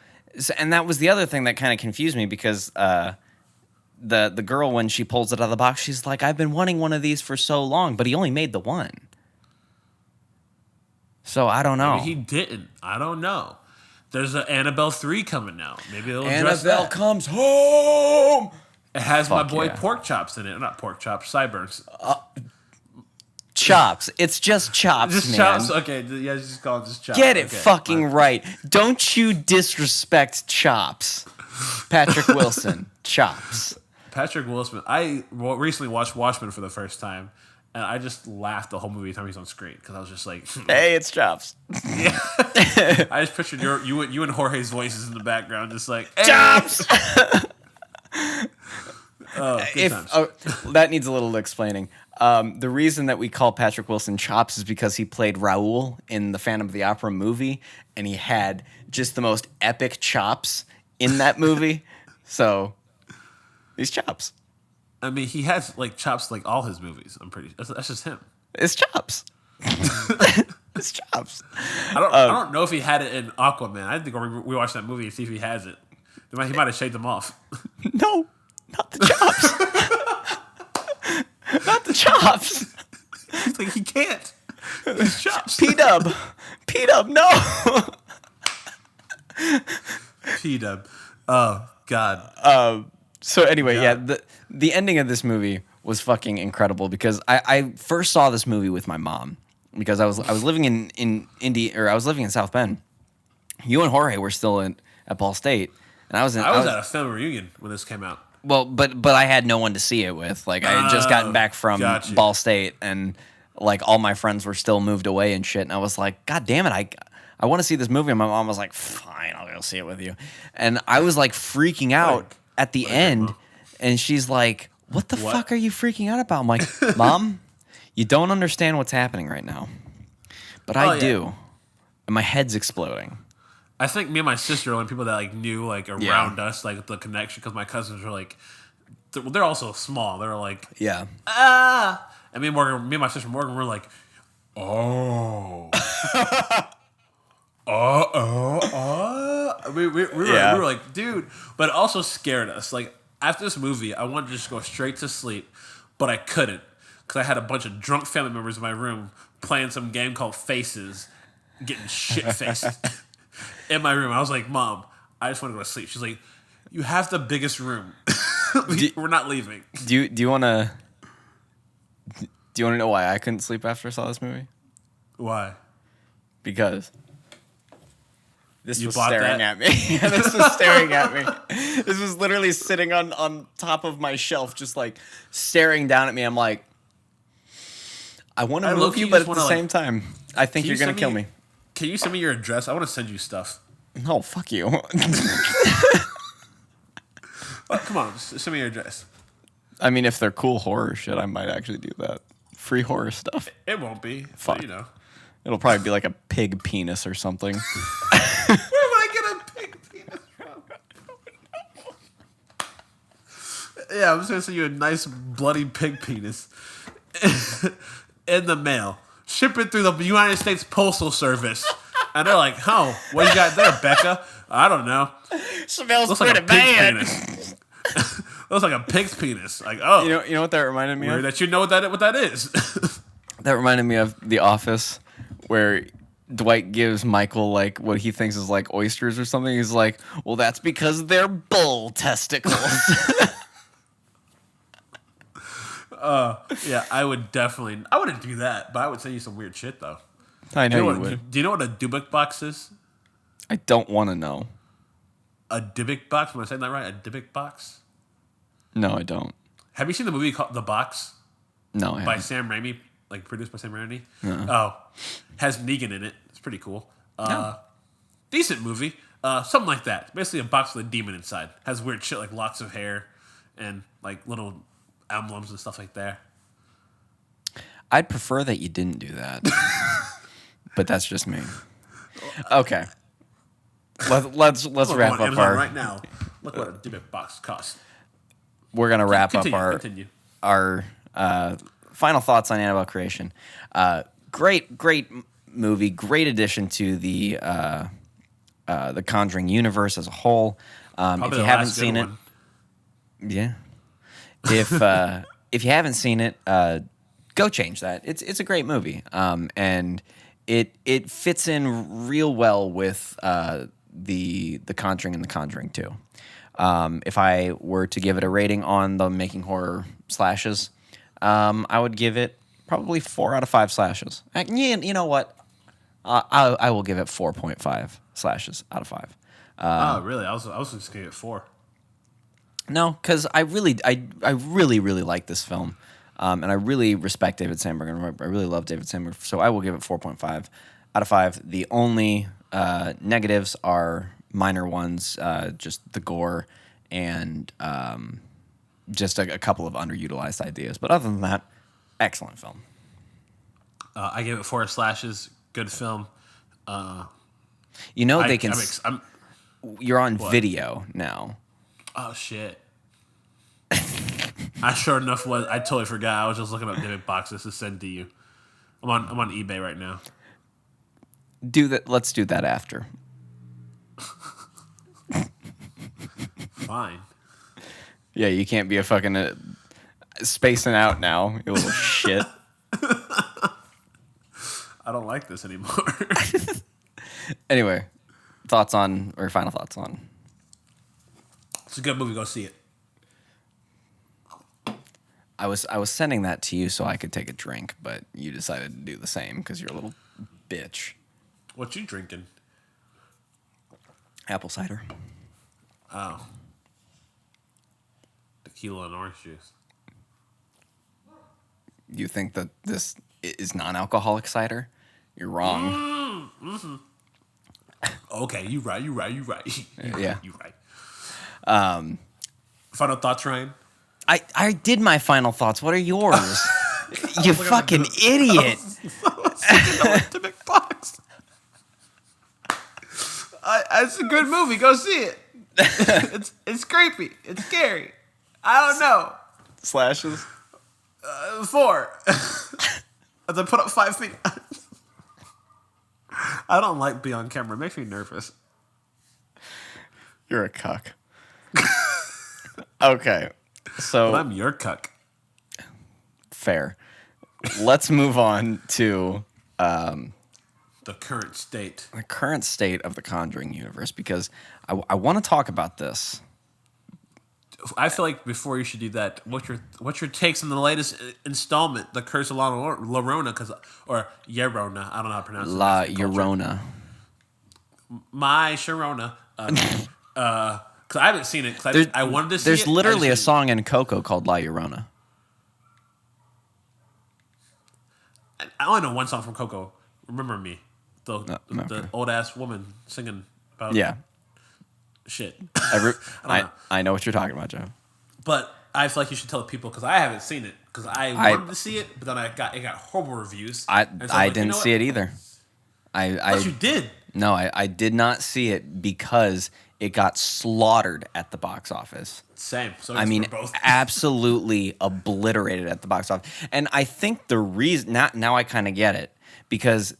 and that was the other thing that kind of confused me because the girl, when she pulls it out of the box, she's like, "I've been wanting one of these for so long," but he only made the one. So I don't know. Maybe he didn't. I don't know. There's an Annabelle 3 coming out. Maybe it'll address Annabelle that. comes home. It has my boy yeah. Pork Chops in it. Not Pork Chops, Sideburns. Chops. It's just chops, Just man. Chops? Okay, yeah, just call it just Chops. Get it Okay, fucking fine. right. Don't you disrespect Chops. Patrick Wilson. Chops. Patrick Wilson. I recently watched Watchmen for the first time, and I just laughed the whole movie time he's on screen because I was just like, Hey, it's Chops. I just pictured you and Jorge's voices in the background, just like, hey. Chops! Good times. That needs a little explaining. The reason that we call Patrick Wilson Chops is because he played Raoul in the Phantom of the Opera movie, and he had just the most epic chops in that movie. So, he's Chops. I mean, he has like chops like all his movies. I'm pretty. That's just him. It's Chops. It's Chops. I don't know if he had it in Aquaman. I think we watched that movie and see if he has it. He might have shaved them off. No, not the Chops. Not the Chops. He's like, he can't. It's chops. P-Dub. P-Dub, no. P-Dub. Oh God. So anyway, yeah, the ending of this movie was fucking incredible because I first saw this movie with my mom because I was living in I was living in South Bend. You and Jorge were still at Ball State, and I was at a family reunion when this came out. Well, but I had no one to see it with. Like I had just gotten back from Gotcha. Ball State, and like all my friends were still moved away and shit. And I was like, God damn it, I want to see this movie. And my mom was like, fine, I'll go see it with you. And I was like freaking out at the end, Mom. and she's like, what the fuck are you freaking out about? I'm like, Mom, you don't understand what's happening right now, but I do, and my head's exploding. I think me and my sister are the people that like knew like around us like the connection because my cousins were like they're also small. They're like Yeah. And me and my sister Morgan were like, oh, we were like, dude, but it also scared us. Like after this movie, I wanted to just go straight to sleep, but I couldn't because I had a bunch of drunk family members in my room playing some game called Faces, getting shit faced. In my room, I was like, Mom, I just want to go to sleep. She's like, you have the biggest room. We're not leaving. Do you want to know why I couldn't sleep after I saw this movie? Why? Because this You was bought staring that? at me. This was staring at me. This was literally sitting on top of my shelf, just like staring down at me. I'm like, I want to move low-key you, but at just the wanna, same time, I think you're gonna kill me. Can you send me your address? I want to send you stuff. No, fuck you. Come on, just send me your address. I mean, if they're cool horror shit, I might actually do that. Free horror stuff. It won't be. Fuck. But, you know. It'll probably be like a pig penis or something. Where would I get a pig penis from? Yeah, I'm just going to send you a nice bloody pig penis in the mail. Ship it through the United States Postal Service. And they're like, oh, what you got there, Becca? I don't know. Smells Looks like pretty a pig's bad. penis. Looks like a pig's penis. Like, oh. You know what that reminded me Weird of? that you know what that is. That reminded me of The Office, where Dwight gives Michael like what he thinks is like oysters or something. He's like, well, that's because they're bull testicles. Yeah, I wouldn't do that, but I would send you some weird shit though. I know you Do would. you know what a Dybbuk box is? I don't want to know. A Dybbuk box? Am I saying that right? A Dybbuk box? No, I don't. Have you seen the movie called The Box No, I by haven't. Sam Raimi? Like produced by Sam Raimi? Uh-uh. Oh, has Negan in it. It's pretty cool. Decent movie. Something like that. Basically, a box with a demon inside. Has weird shit like locks of hair and like little emblems and stuff like that. I'd prefer that you didn't do that, but that's just me. Okay, let's wrap up Amazon our right now. Look what a demon box costs. We're gonna wrap Continue, up continue. our final thoughts on Annabelle Creation. Great movie, great addition to the Conjuring universe as a whole. If you haven't seen it, yeah. If you haven't seen it, go change that. It's a great movie, and it fits in real well with the Conjuring and the Conjuring 2. If I were to give it a rating on the making horror slashes, I would give it probably 4 out of 5 slashes. You know what? I will give it 4.5 slashes out of 5. Oh, really? I was just gonna get 4. No, because I really like this film, and I really respect David Sandberg, and I really love David Sandberg. So I will give it 4.5 out of 5. The only negatives are minor ones, just the gore and just a couple of underutilized ideas. But other than that, excellent film. I gave it 4 slashes. Good film. You know they can. You're on video now. Oh shit! I sure enough was. I totally forgot. I was just looking up demon boxes to send to you. I'm on eBay right now. Do that. Let's do that after. Fine. Yeah, you can't be a fucking spacing out now, you little shit. I don't like this anymore. Anyway, final thoughts on. It's a good movie. Go see it. I was sending that to you so I could take a drink, but you decided to do the same because you're a little bitch. What you drinking? Apple cider. Oh. Tequila and orange juice. You think that this is non-alcoholic cider? You're wrong. Mm-hmm. Okay, you right. Yeah. You right. Final thoughts, Ryan? I did my final thoughts. What are yours? You fucking idiot. Box. It's a good movie. Go see it. It's creepy. It's scary. I don't know. Slashes? 4. As I put up 5 feet. I don't like being on camera. It makes me nervous. You're a cuck. Okay. So But I'm your cuck. Fair. Let's move on to The current state. the current state of the Conjuring universe, because I want to talk about this. I feel like before you should do that, what's your takes on the latest installment, The Curse of La Llorona, or Llorona? I don't know how to pronounce it. La Llorona. My Sharona. Because I haven't seen it. I wanted to see it. There's literally a song in Coco called La Llorona. I only know one song from Coco. Remember Me. The okay. old ass woman singing about shit. I know what you're talking about, Joe. But I feel like you should tell the people because I haven't seen it. Because I wanted to see it, but then it got horrible reviews. I didn't see it either. But you did. No, I did not see it because it got slaughtered at the box office. Same. So I mean, both. absolutely obliterated at the box office. And I think the reason now I kind of get it, because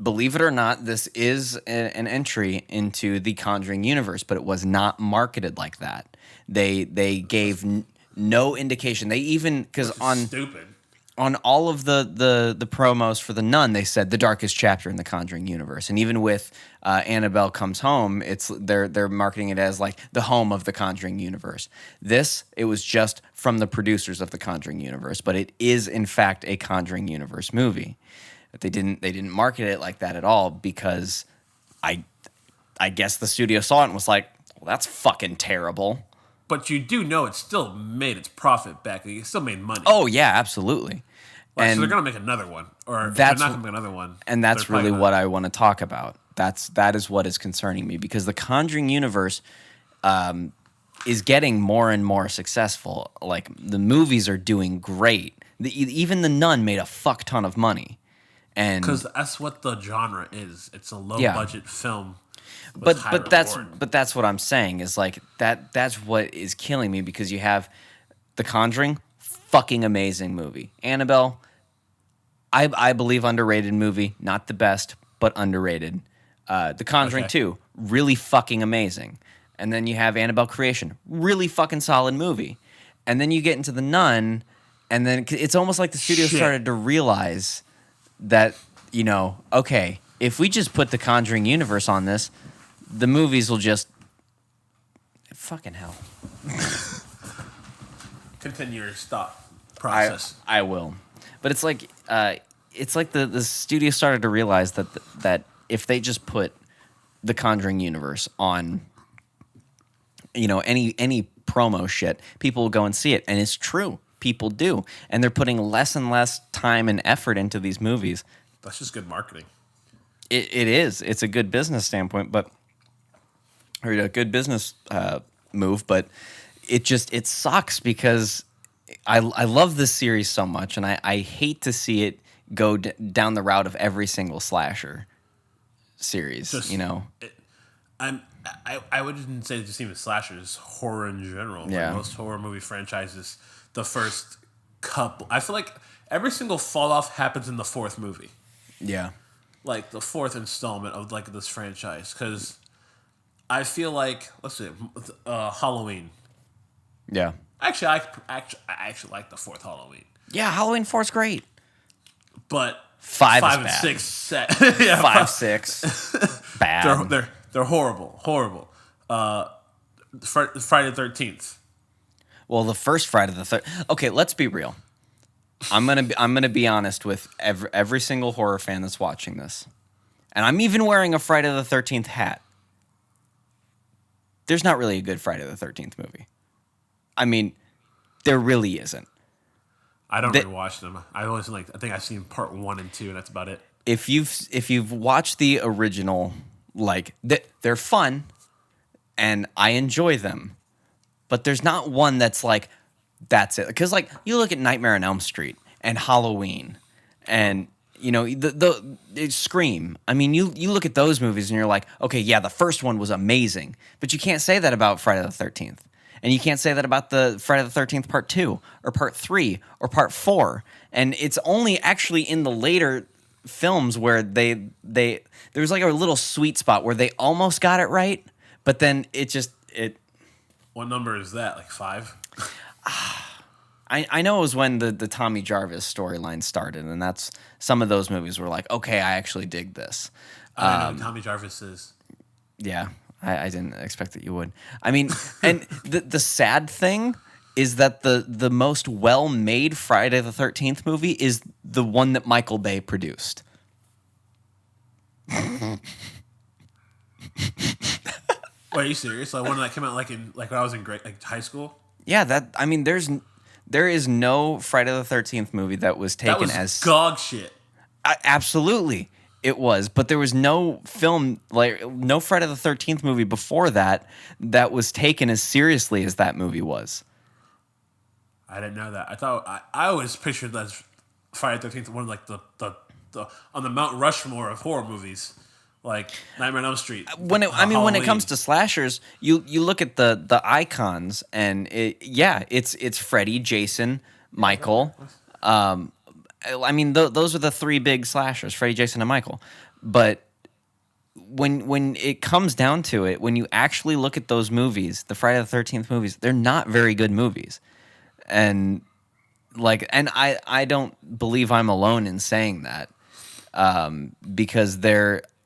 believe it or not, this is an entry into the Conjuring universe, but it was not marketed like that. They gave no indication. They even because on all of the promos for The Nun, they said the darkest chapter in the Conjuring universe, and even with Annabelle Comes Home, they're marketing it as like the home of the Conjuring universe. It was just from the producers of the Conjuring universe, but it is in fact a Conjuring universe movie. But they didn't market it like that at all because I guess the studio saw it and was like, well, that's fucking terrible. But you do know it still made its profit back. It still made money. Oh yeah, absolutely. So they're gonna make another one, or they're not gonna make another one. And that's really what I want to talk about, That is what is concerning me, because the Conjuring universe is getting more and more successful. Like, the movies are doing great. Even The Nun made a fuck ton of money, and Because that's what the genre is. It's a low budget film. But that's what I'm saying is, like, that's what is killing me, because you have The Conjuring, fucking amazing movie. Annabelle, I believe underrated movie, not the best, but underrated. The Conjuring 2, really fucking amazing. And then you have Annabelle Creation, really fucking solid movie. And then you get into The Nun, and then it's almost like the studio started to realize that, okay, if we just put the Conjuring universe on this, the movies will just fucking hell. Continue your thought process. I will, but it's like the studio started to realize that if they just put the Conjuring universe on, any promo shit, people will go and see it, and it's true, people do, and they're putting less and less time and effort into these movies. That's just good marketing. It is. It's a good business standpoint, or a good business move, but it sucks, because I love this series so much, and I hate to see it go down the route of every single slasher series. I wouldn't say just even slashers, horror in general. Yeah. Like most horror movie franchises, the first couple, I feel like every single fall off happens in the fourth movie. Yeah. Like the fourth installment of like this franchise, because I feel like, let's see, Halloween. Yeah. Actually, I actually like the fourth Halloween. Yeah, Halloween 4's great. But five is and bad. 6, yeah, 5, 6, bad. They're horrible. Friday the 13th. Well, the first Friday the 13th. Okay, let's be real. I'm gonna be honest with every single horror fan that's watching this, and I'm even wearing a Friday the 13th hat. There's not really a good Friday the 13th movie. I mean, there really isn't. I don't really watch them. I think I've seen part 1 and 2, and that's about it. If you've watched the original, like, they're fun, and I enjoy them, but there's not one that's like, that's it. Because, like, you look at Nightmare on Elm Street and Halloween, and the Scream. I mean, you look at those movies and you're like, okay, yeah, the first one was amazing, but you can't say that about Friday the 13th. And you can't say that about the Friday the 13th Part 2 or Part 3 or Part 4. And it's only actually in the later films where there's like a little sweet spot where they almost got it right, but then it. What number is that? Like 5? I know it was when the Tommy Jarvis storyline started, and that's some of those movies were like, okay, I actually dig this. I know who Tommy Jarvis is. Yeah. I didn't expect that you would. I mean, and the sad thing is that the most well-made Friday the 13th movie is the one that Michael Bay produced. Wait, are you serious? Like one that came out when I was in high school? Yeah, there is no Friday the 13th movie that was taken as dog shit. Absolutely. It was, but there was no film, like no Friday the 13th movie before that was taken as seriously as that movie was. I didn't know that. I thought I always pictured that Friday the 13th one of like the on the Mount Rushmore of horror movies, like Nightmare on Elm Street. When it comes to slashers, you look at the icons, and it's Freddy, Jason, Michael. I mean, those are the 3 big slashers: Freddy, Jason, and Michael. But when it comes down to it, when you actually look at those movies, the Friday the 13th movies, they're not very good movies. And I don't believe I'm alone in saying that, because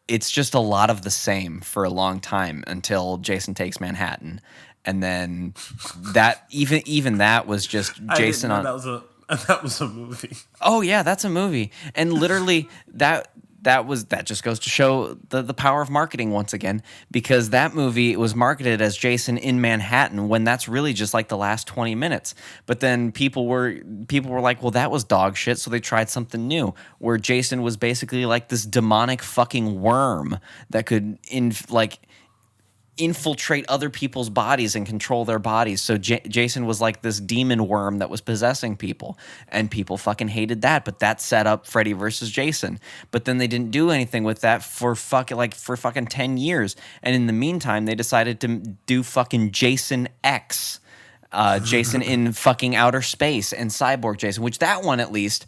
it's just a lot of the same for a long time until Jason Takes Manhattan, and then that even that was just Jason on. That was a movie. Oh yeah, that's a movie, and literally that that just goes to show the power of marketing once again, because that movie was marketed as Jason in Manhattan when that's really just like the last 20 minutes. But then people were like, well, that was dog shit, so they tried something new where Jason was basically like this demonic fucking worm that could infiltrate other people's bodies and control their bodies. So Jason was like this demon worm that was possessing people, and people fucking hated that. But that set up Freddy versus Jason. But then they didn't do anything with that for fucking 10 years. And in the meantime, they decided to do fucking Jason X, Jason in fucking outer space, and Cyborg Jason, which that one at least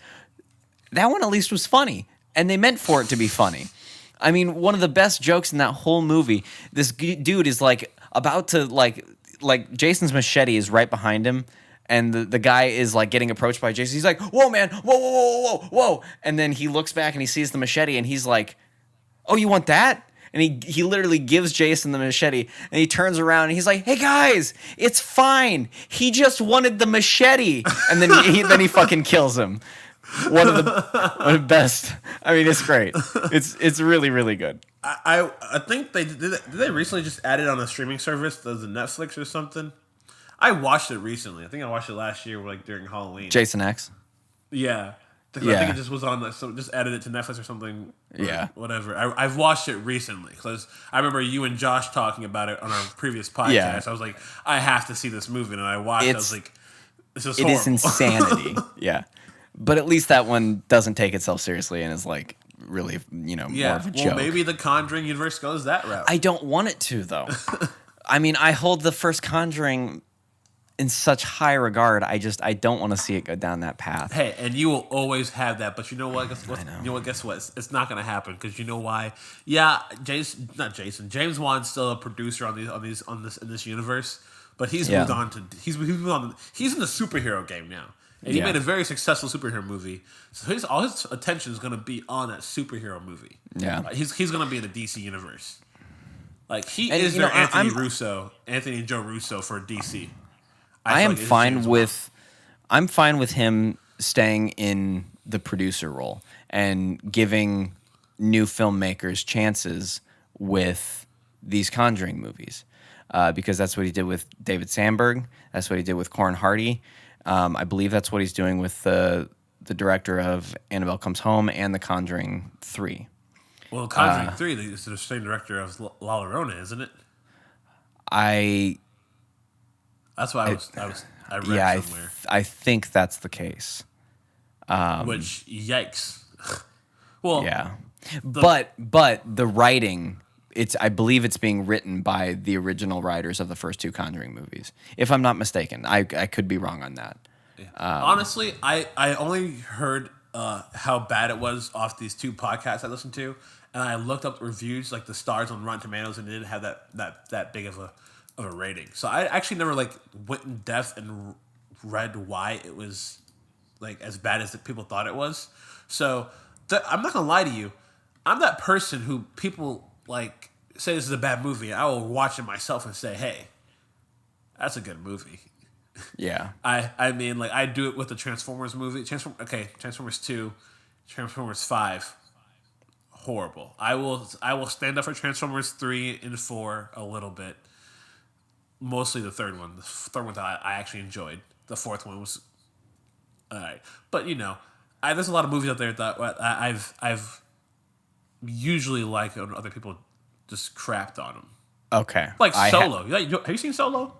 was funny, and they meant for it to be funny. I mean, one of the best jokes in that whole movie, this dude is like about to like Jason's machete is right behind him, and the guy is like getting approached by Jason. He's like, "Whoa, man, whoa, whoa, whoa, whoa, whoa!" And then he looks back and he sees the machete, and he's like, "Oh, you want that?" And he literally gives Jason the machete, and he turns around and he's like, "Hey guys, it's fine. He just wanted the machete," and then he fucking kills him. One of the best. I mean, it's great. It's really, really good. I think did they recently just add it on a streaming service? Does it Netflix or something? I watched it recently. I think I watched it last year, like during Halloween. Jason X. Yeah. I think it just was on, so just added it to Netflix or something. Or yeah. Whatever. I've watched it recently because I remember you and Josh talking about it on our previous podcast. Yeah. I was like, I have to see this movie, and I watched it. I was like, this is horrible. It is insanity. Yeah. But at least that one doesn't take itself seriously and is like really, more of a joke. Well, maybe the Conjuring universe goes that route. I don't want it to, though. I mean, I hold the first Conjuring in such high regard. I don't want to see it go down that path. Hey, and you will always have that. But you know what? Guess what? It's not going to happen because you know why? Yeah, James Wan's still a producer in this universe, but he's moved on to he's in the superhero game now. And he made a very successful superhero movie. So all his attention is going to be on that superhero movie. Yeah. He's going to be in the DC universe. Like, he is their Anthony and Joe Russo for DC. I'm fine with him staying in the producer role and giving new filmmakers chances with these Conjuring movies. Because that's what he did with David Sandberg. That's what he did with Corin Hardy. I believe that's what he's doing with the director of Annabelle Comes Home and The Conjuring 3. Well, Conjuring 3 is the same director of La Llorona, isn't it? That's why I read somewhere. I think that's the case. Which, yikes. Well, yeah. But the writing, I believe it's being written by the original writers of the first two Conjuring movies. If I'm not mistaken. I could be wrong on that. Honestly, I only heard how bad it was off these two podcasts I listened to, and I looked up reviews, like the stars on Rotten Tomatoes, and it didn't have that big of a rating. So I actually never went in depth and read why it was like as bad as people thought it was. So I'm not gonna lie to you. I'm that person who people say this is a bad movie, and I will watch it myself and say, hey, that's a good movie. Yeah. I mean, I do it with the Transformers movie. Transformers 2, Transformers 5, horrible. I will stand up for Transformers 3 and 4 a little bit. Mostly the third one. The third one that I actually enjoyed. The fourth one was alright. But there's a lot of movies out there that I've usually liked and other people just crapped on them. Okay. Like Solo. Have you seen Solo?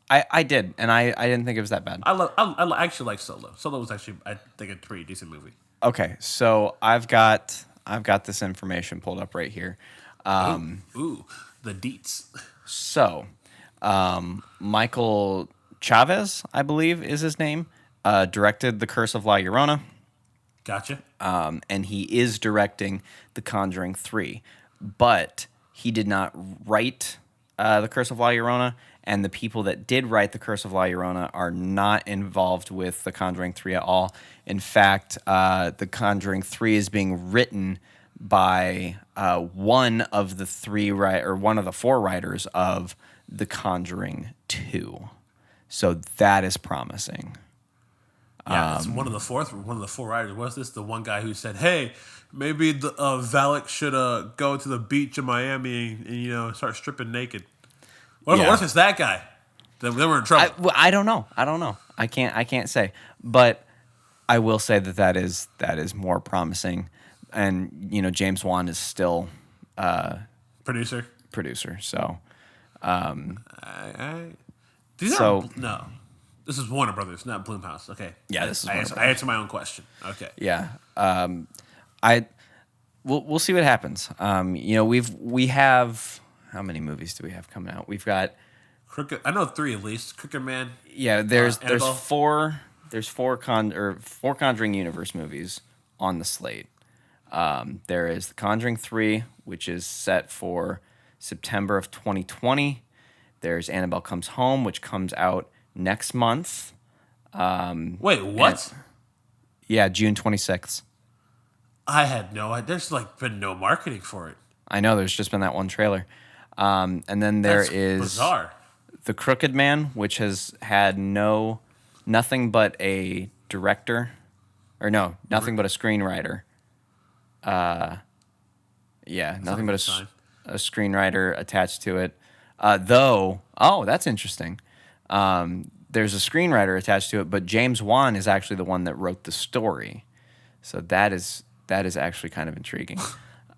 I did, and I didn't think it was that bad. I actually like Solo. Solo was actually, I think, a pretty decent movie. Okay, so I've got this information pulled up right here. Ooh, the deets. So, Michael Chavez, I believe is his name, directed The Curse of La Llorona. Gotcha. And he is directing The Conjuring 3, but he did not write The Curse of La Llorona, and the people that did write The Curse of La Llorona are not involved with The Conjuring 3 at all. In fact, The Conjuring 3 is being written by one of the four writers of The Conjuring 2. So that is promising. Yeah, it's one of the four writers. Was this the one guy who said, "Hey, maybe the Valak should go to the beach in Miami and start stripping naked"? What if it's that guy? Then we're in trouble. I don't know. I can't say, but I will say that is more promising, and James Wan is still Producer. So No, this is Warner Brothers, not Blumhouse. Okay. Yeah, this is Warner Brothers. I answered my own question. Okay. Yeah. We'll see what happens. We have, how many movies do we have coming out? We've got Crooked. I know 3 at least. Crooked Man. Yeah, there's Annabelle. four Conjuring Universe movies on the slate. There is The Conjuring 3, which is set for September of 2020. There's Annabelle Comes Home, which comes out next month. Wait, what? Yeah, June 26th. I had no idea. There's been no marketing for it. I know, there's just been that one trailer. And then That's is bizarre. The Crooked Man, which has had nothing but a director, nothing but a screenwriter. Nothing but a screenwriter attached to it. That's interesting. There's a screenwriter attached to it, but James Wan is actually the one that wrote the story. So that is actually kind of intriguing.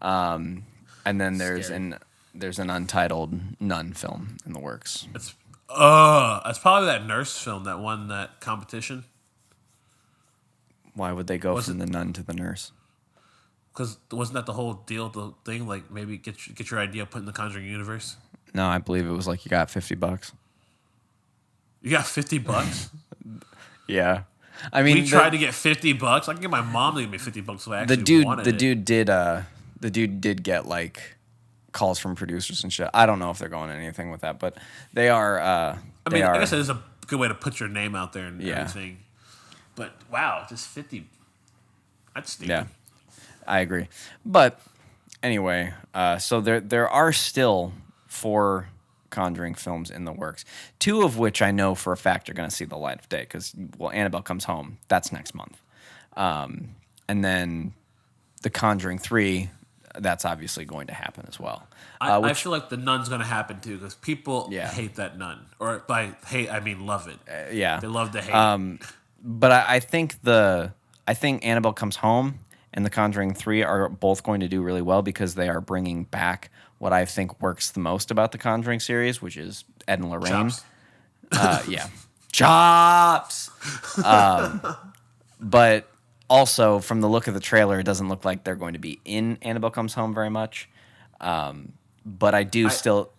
And then there's an Untitled Nun film in the works. It's probably that nurse film that won that competition. Why would they go from the nun to the nurse? Because wasn't that the whole deal, the thing? Like maybe get your idea put in the Conjuring universe. No, I believe it was like you got $50. You got $50? Yeah, I mean, we tried to get $50. I can get my mom to give me $50 if I actually wanted it. The dude did get like calls from producers and shit. I don't know if they're going anything with that, but they are. I guess it is a good way to put your name out there and everything. But wow, just 50. That's steep. Yeah, I agree. But anyway, so there are still 4 Conjuring films in the works, 2 of which I know for a fact are going to see the light of day because, Annabelle Comes Home, that's next month. And then The Conjuring 3, that's obviously going to happen as well. I feel like the nun's going to happen too because people Yeah. hate that nun. Or by hate, I mean love it. Yeah. They love to hate it. But I think Annabelle Comes Home and The Conjuring 3 are both going to do really well because they are bringing back what I think works the most about the Conjuring series, which is Ed and Lorraine. Chops. Yeah. Chops! But also, from the look of the trailer, it doesn't look like they're going to be in Annabelle Comes Home very much. But I still...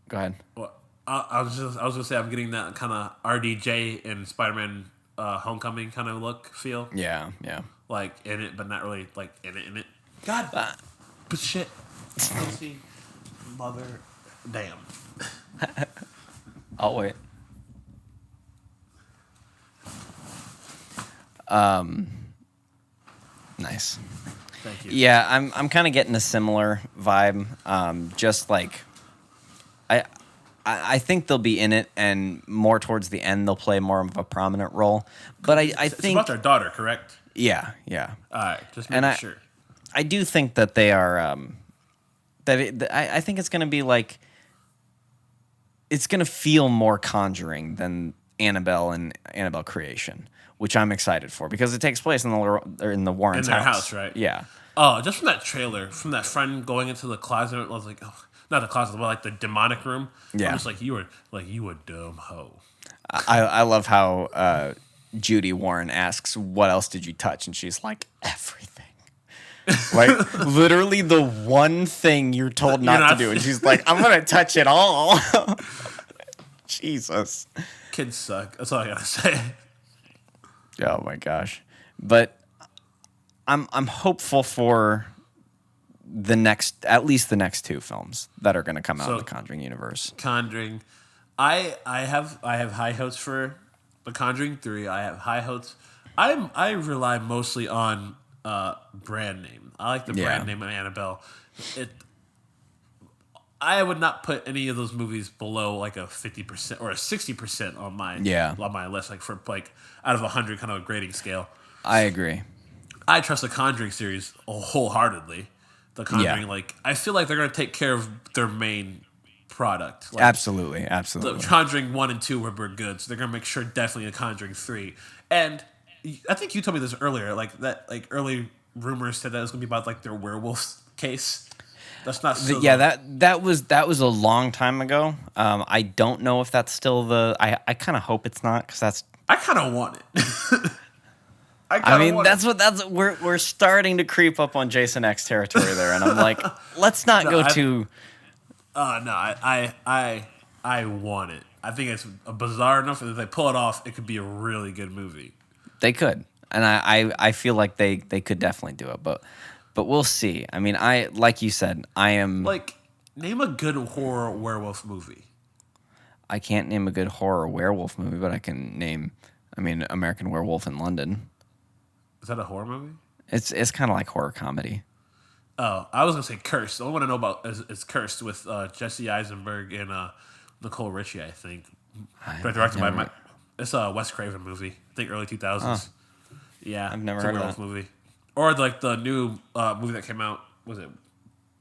Go ahead. Well, I was gonna say I'm getting that kind of RDJ in Spider-Man Homecoming kind of feel. Yeah. Like in it, but not really like in it. God, but shit. Pussy, mother, damn. I'll wait. Nice. Thank you. Yeah, I'm kind of getting a similar vibe. Just like I think they'll be in it, and more towards the end they'll play more of a prominent role. But I think it's about their daughter, correct? Yeah. All right, just making sure. I do think that they are. I think it's going to be like. It's going to feel more Conjuring than Annabelle and Annabelle Creation, which I'm excited for because it takes place in the Warrens' in their house, right? Yeah. Oh, just from that trailer, from that friend going into the closet, I was like, oh, not the closet, but like the demonic room. Yeah. I'm just like, you a dumb hoe. I love how Judy Warren asks, "What else did you touch?" And she's like, "Everything." Like literally the one thing you're told not to do, and she's like, "I'm gonna touch it all." Jesus. Kids suck. That's all I gotta say. Oh my gosh. But I'm hopeful for at least the next 2 films that are going to come out in the Conjuring universe. Conjuring. I have high hopes for The Conjuring 3. I have high hopes. I rely mostly on brand name. I like the brand name of Annabelle. I would not put any of those movies below like a 50% or a 60% on my list. Like for like out of 100 kind of a grading scale. I agree. I trust the Conjuring series wholeheartedly. The Conjuring, like I feel like they're gonna take care of their main product. Like, Absolutely. The Conjuring 1 and 2 were good, so they're gonna make sure definitely a Conjuring 3. And I think you told me this earlier, like that, like early rumors said that it was gonna be about like their werewolf case. That's not so. That was a long time ago. I don't know if that's still the. I kind of hope it's not because that's. I kind of want it. We're starting to creep up on Jason X territory there, and I'm like, let's not go too. No, I want it. I think it's bizarre enough that if they pull it off, it could be a really good movie. They could, and I feel like they could definitely do it, but we'll see. I mean, like you said, I am like name a good horror werewolf movie. I can't name a good horror werewolf movie, but I can name, American Werewolf in London. Is that a horror movie? It's kind of like horror comedy. Oh, I was gonna say Cursed. The only one I know about is Cursed with Jesse Eisenberg and Nicole Richie, I think. Directed by it's a Wes Craven movie. I think early 2000s. Oh. Yeah, I've never heard of that movie. Or like the new movie that came out. Was it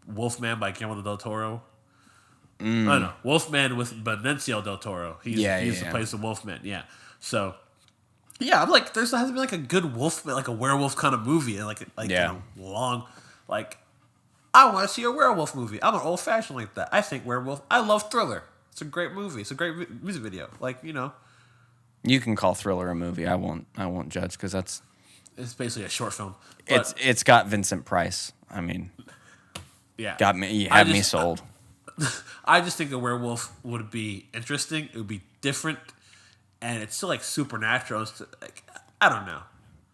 Wolfman by Guillermo del Toro? I don't know. Wolfman with Benicio del Toro. He plays the Wolfman. Yeah. So. Yeah, I'm like, there hasn't been like a good Wolfman, like a werewolf kind of movie, and long, like. I want to see a werewolf movie. I'm an old fashioned like that. I think werewolf. I love Thriller. It's a great movie. It's a great music video. Like You can call Thriller a movie. I won't judge because it's basically a short film. It's got Vincent Price. Yeah, You had me sold. I just think a werewolf would be interesting. It would be different, and it's still like supernatural. It's like, I don't know.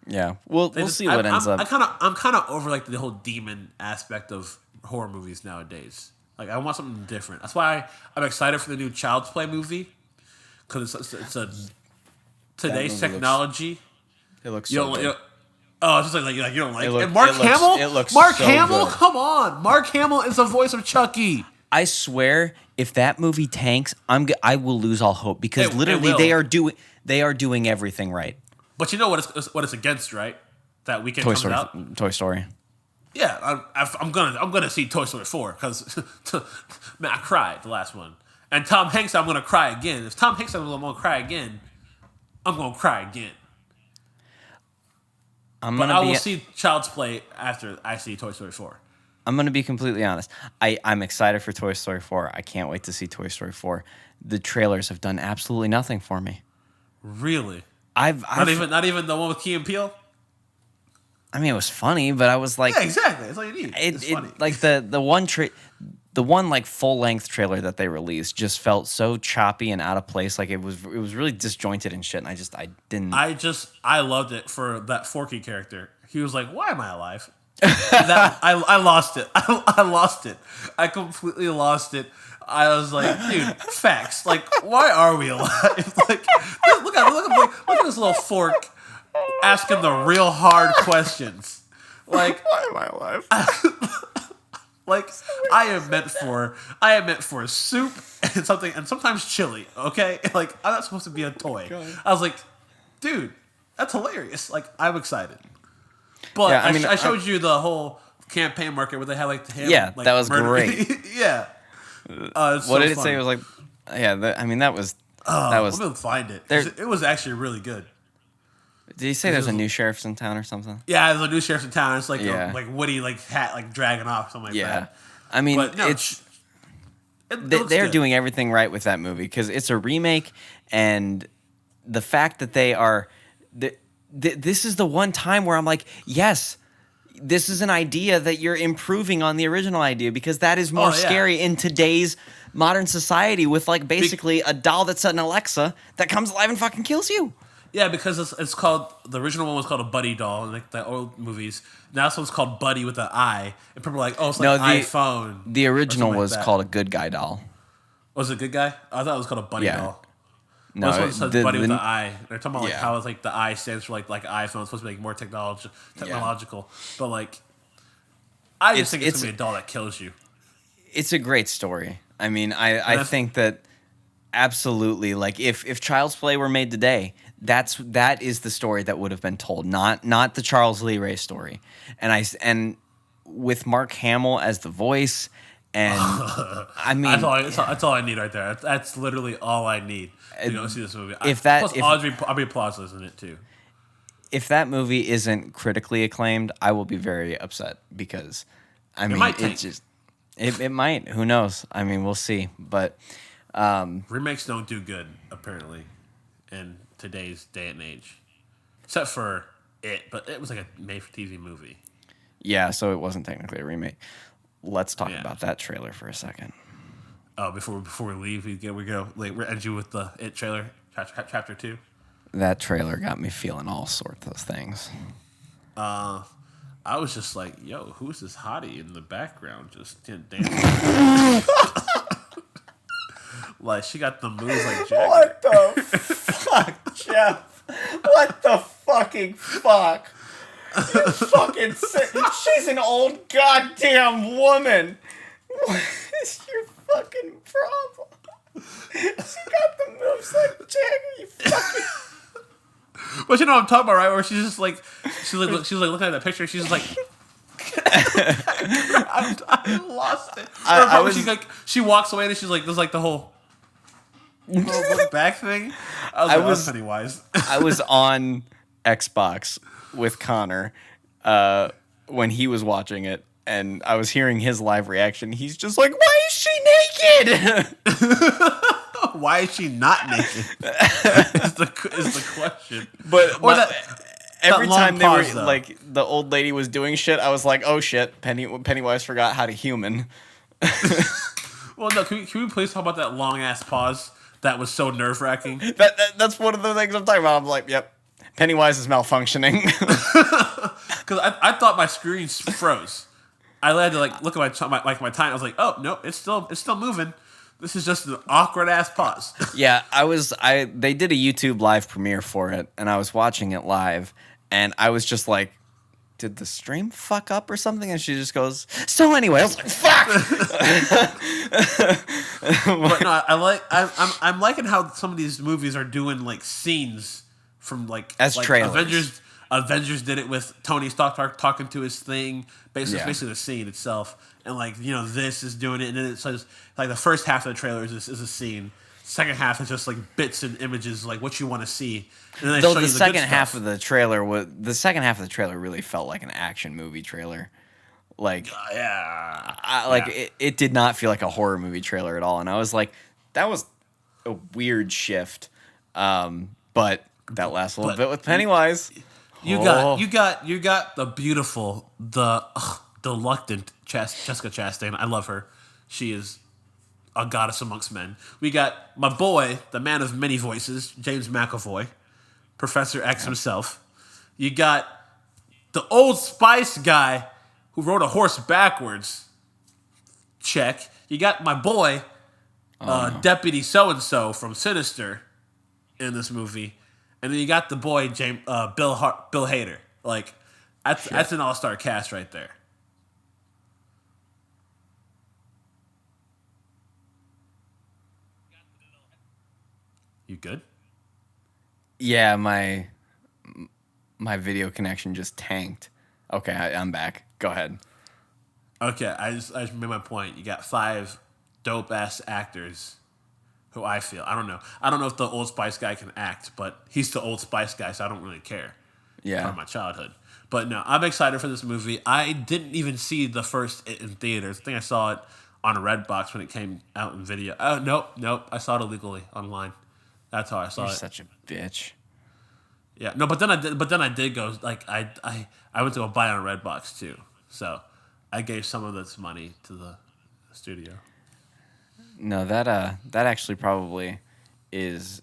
Yeah, we'll see what ends up. I'm kind of over like the whole demon aspect of horror movies nowadays. Like I want something different. That's why I'm excited for the new Child's Play movie because it's a today's technology. It looks so good. It's just like you don't like it. Mark Hamill. It looks Mark so Hamill. good. Come on, Mark Hamill is the voice of Chucky. I swear, if that movie tanks, I will lose all hope because literally they are doing everything right. But you know what it's against, right? That weekend comes out. Toy Story. Yeah, I'm gonna see Toy Story 4 because man, I cried the last one. And Tom Hanks, I'm gonna cry again. If Tom Hanks says I'm gonna cry again, I'm gonna cry again. I will see Child's Play after I see Toy Story 4. I'm gonna be completely honest. I'm excited for Toy Story 4. I can't wait to see Toy Story 4. The trailers have done absolutely nothing for me. Really? Not even the one with Key and Peele. I mean, it was funny, but I was like, yeah, exactly. That's all you need. It's funny. Like the one like full length trailer that they released just felt so choppy and out of place. Like it was really disjointed and shit. And I didn't. I loved it for that Forky character. He was like, "Why am I alive?" I lost it. I lost it. I completely lost it. I was like, dude, facts. Like, why are we alive? Like, look at this little fork asking the real hard questions. Like, why am I alive? Like, I am meant for soup and sometimes chili. Okay, like I'm not supposed to be a toy. I was like, dude, that's hilarious. Like, I'm excited. But yeah, I showed you the whole campaign market where they had like him. Yeah, like, that was great. Yeah. What did it say? It was like, that was. I'm gonna find it. It was actually really good. Did he say there's a new sheriff in town or something? Yeah, there's a new sheriff in town. It's like like Woody hat like dragging off something like that. I mean, but no, they're doing everything right with that movie because it's a remake, and the fact that they are. This is the one time where I'm like, yes, this is an idea that you're improving on the original idea because that is more scary in today's modern society with like basically a doll that's an Alexa that comes alive and fucking kills you. Yeah, because it's called, the original one was called a Buddy doll in like the old movies. Now this one's called Buddy with an I. And people are like, oh, it's like an iPhone. The original was called a Good Guy doll. Was it a Good Guy? I thought it was called a Buddy doll. No, this one says Buddy with the I. They're talking about like how it's like the I stands for like iPhone. It's supposed to be like more technological. But like, I just think it's gonna be a doll that kills you. It's a great story. I mean, I think that absolutely, like if Child's Play were made today, that is the story that would have been told, not the Charles Lee Ray story. And with Mark Hamill as the voice, and I mean, that's all I need right there. That's literally all I need to go see this movie. Plus Aubrey Plaza's in it too. If that movie isn't critically acclaimed, I will be very upset because, I mean, it might. Who knows? I mean, we'll see. But remakes don't do good apparently in today's day and age, except for it. But it was like a made-for-TV movie. Yeah, so it wasn't technically a remake. Let's talk about that trailer for a second. Oh, before we leave, we go. Like, we're ending with the It trailer, chapter 2. That trailer got me feeling all sorts of things. I was just like, "Yo, who's this hottie in the background just dancing?" Like, she got the moves like Jagger. What the fuck, Jeff? What the fucking fuck? You fucking sick. She's an old goddamn woman. What is your fucking problem? She got the moves like Jagger, you fucking... But you know what I'm talking about, right? Where she's like looking at that picture. She's like, I lost it. She walks away and she's like, there's like the whole look back thing. I was Pennywise. I was on Xbox with Connor when he was watching it, and I was hearing his live reaction. He's just like, "Why is she naked?" Why is she not naked? is the question. But every time they were like the old lady was doing shit, I was like, "Oh shit, Pennywise forgot how to human." Well, no, can we please talk about that long ass pause that was so nerve wracking? That's one of the things I'm talking about. I'm like, "Yep, Pennywise is malfunctioning." Because I thought my screen froze. I had to like look at my time. I was like, "Oh no, it's still moving." This is just an awkward ass pause. Yeah, they did a YouTube live premiere for it, and I was watching it live, and I was just like, did the stream fuck up or something? And she just goes, so anyway, I was like, fuck. But no, I'm liking how some of these movies are doing like scenes from like trailers. Avengers did it with Tony Stark talking to his thing, basically the scene itself. And like, you know, this is doing it, and then it says like the first half of the trailer is a scene. Second half is just like bits and images, like what you want to see. And then the second half of the trailer really felt like an action movie trailer. Like, it did not feel like a horror movie trailer at all. And I was like, that was a weird shift. But that lasts a little bit with Pennywise. You got the beautiful, the reluctant Jessica Chastain. I love her. She is a goddess amongst men. We got my boy, the man of many voices, James McAvoy, Professor X himself. You got the Old Spice guy who rode a horse backwards. Check. You got my boy, Deputy So-and-so from Sinister in this movie. And then you got the boy, Bill Hader. Like, that's an all-star cast right there. You good? Yeah, my video connection just tanked. Okay, I'm back. Go ahead. Okay, I just made my point. You got 5 dope-ass actors who I don't know if the Old Spice guy can act, but he's the Old Spice guy, so I don't really care. Yeah. From my childhood. But no, I'm excited for this movie. I didn't even see the first in theaters. I think I saw it on Redbox when it came out in video. Oh, nope. I saw it illegally online. That's how I saw it. You're such a bitch. Yeah, no, but then I did go, like, I went to go buy it on Redbox too. So I gave some of this money to the studio. No, that actually probably is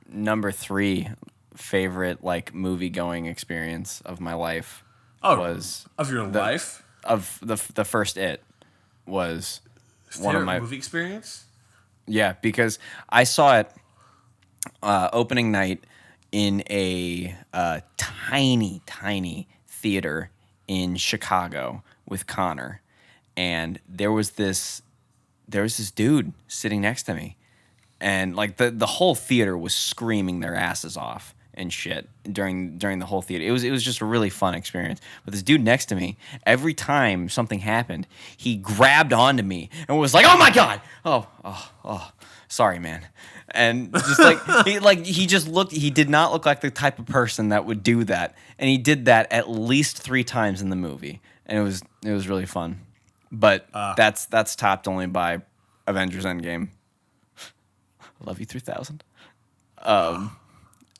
number 3 favorite like movie going experience of my life. Of your life? Of the first It was favorite one of my movie experience? Yeah, because I saw it opening night in a tiny theater in Chicago with Connor. and there was this dude sitting next to me, and like the whole theater was screaming their asses off and shit during the whole theater. It was just a really fun experience. But this dude next to me, every time something happened, he grabbed onto me and was like, "Oh my god! Oh, sorry, man." And just he just looked. He did not look like the type of person that would do that, and he did that at least 3 times in the movie, and it was really fun. But that's topped only by Avengers Endgame. Love you 3000.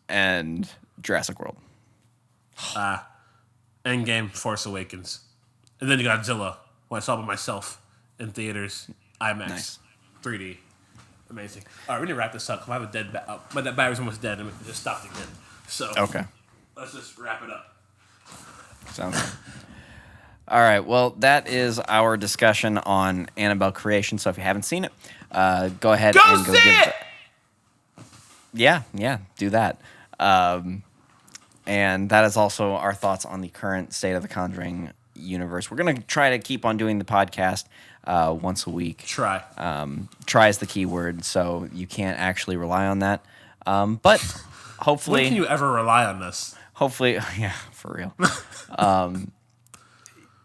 And Jurassic World. Endgame, Force Awakens, and then Godzilla. When I saw it by myself in theaters, IMAX, Nice. 3D, amazing. All right, we need to wrap this up. I have a dead but that battery's almost dead, and it just stopped again. So Okay. let's just wrap it up. Sounds good. All right. Well, that is our discussion on Annabelle Creation. So if you haven't seen it, go ahead and go see give it! Yeah, do that. And that is also our thoughts on the current state of the Conjuring universe. We're going to try to keep on doing the podcast once a week. Try. Try is the key word, so you can't actually rely on that. But hopefully... When can you ever rely on this? Hopefully, yeah, for real.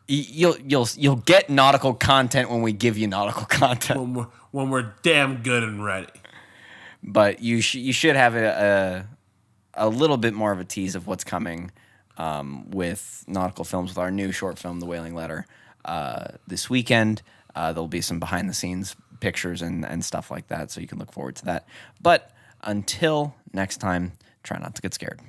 You'll get nautical content when we give you nautical content. When we're damn good and ready. But you should have a little bit more of a tease of what's coming with nautical films with our new short film, The Wailing Letter, this weekend. There'll be some behind the scenes pictures and stuff like that, so you can look forward to that. But until next time, try not to get scared.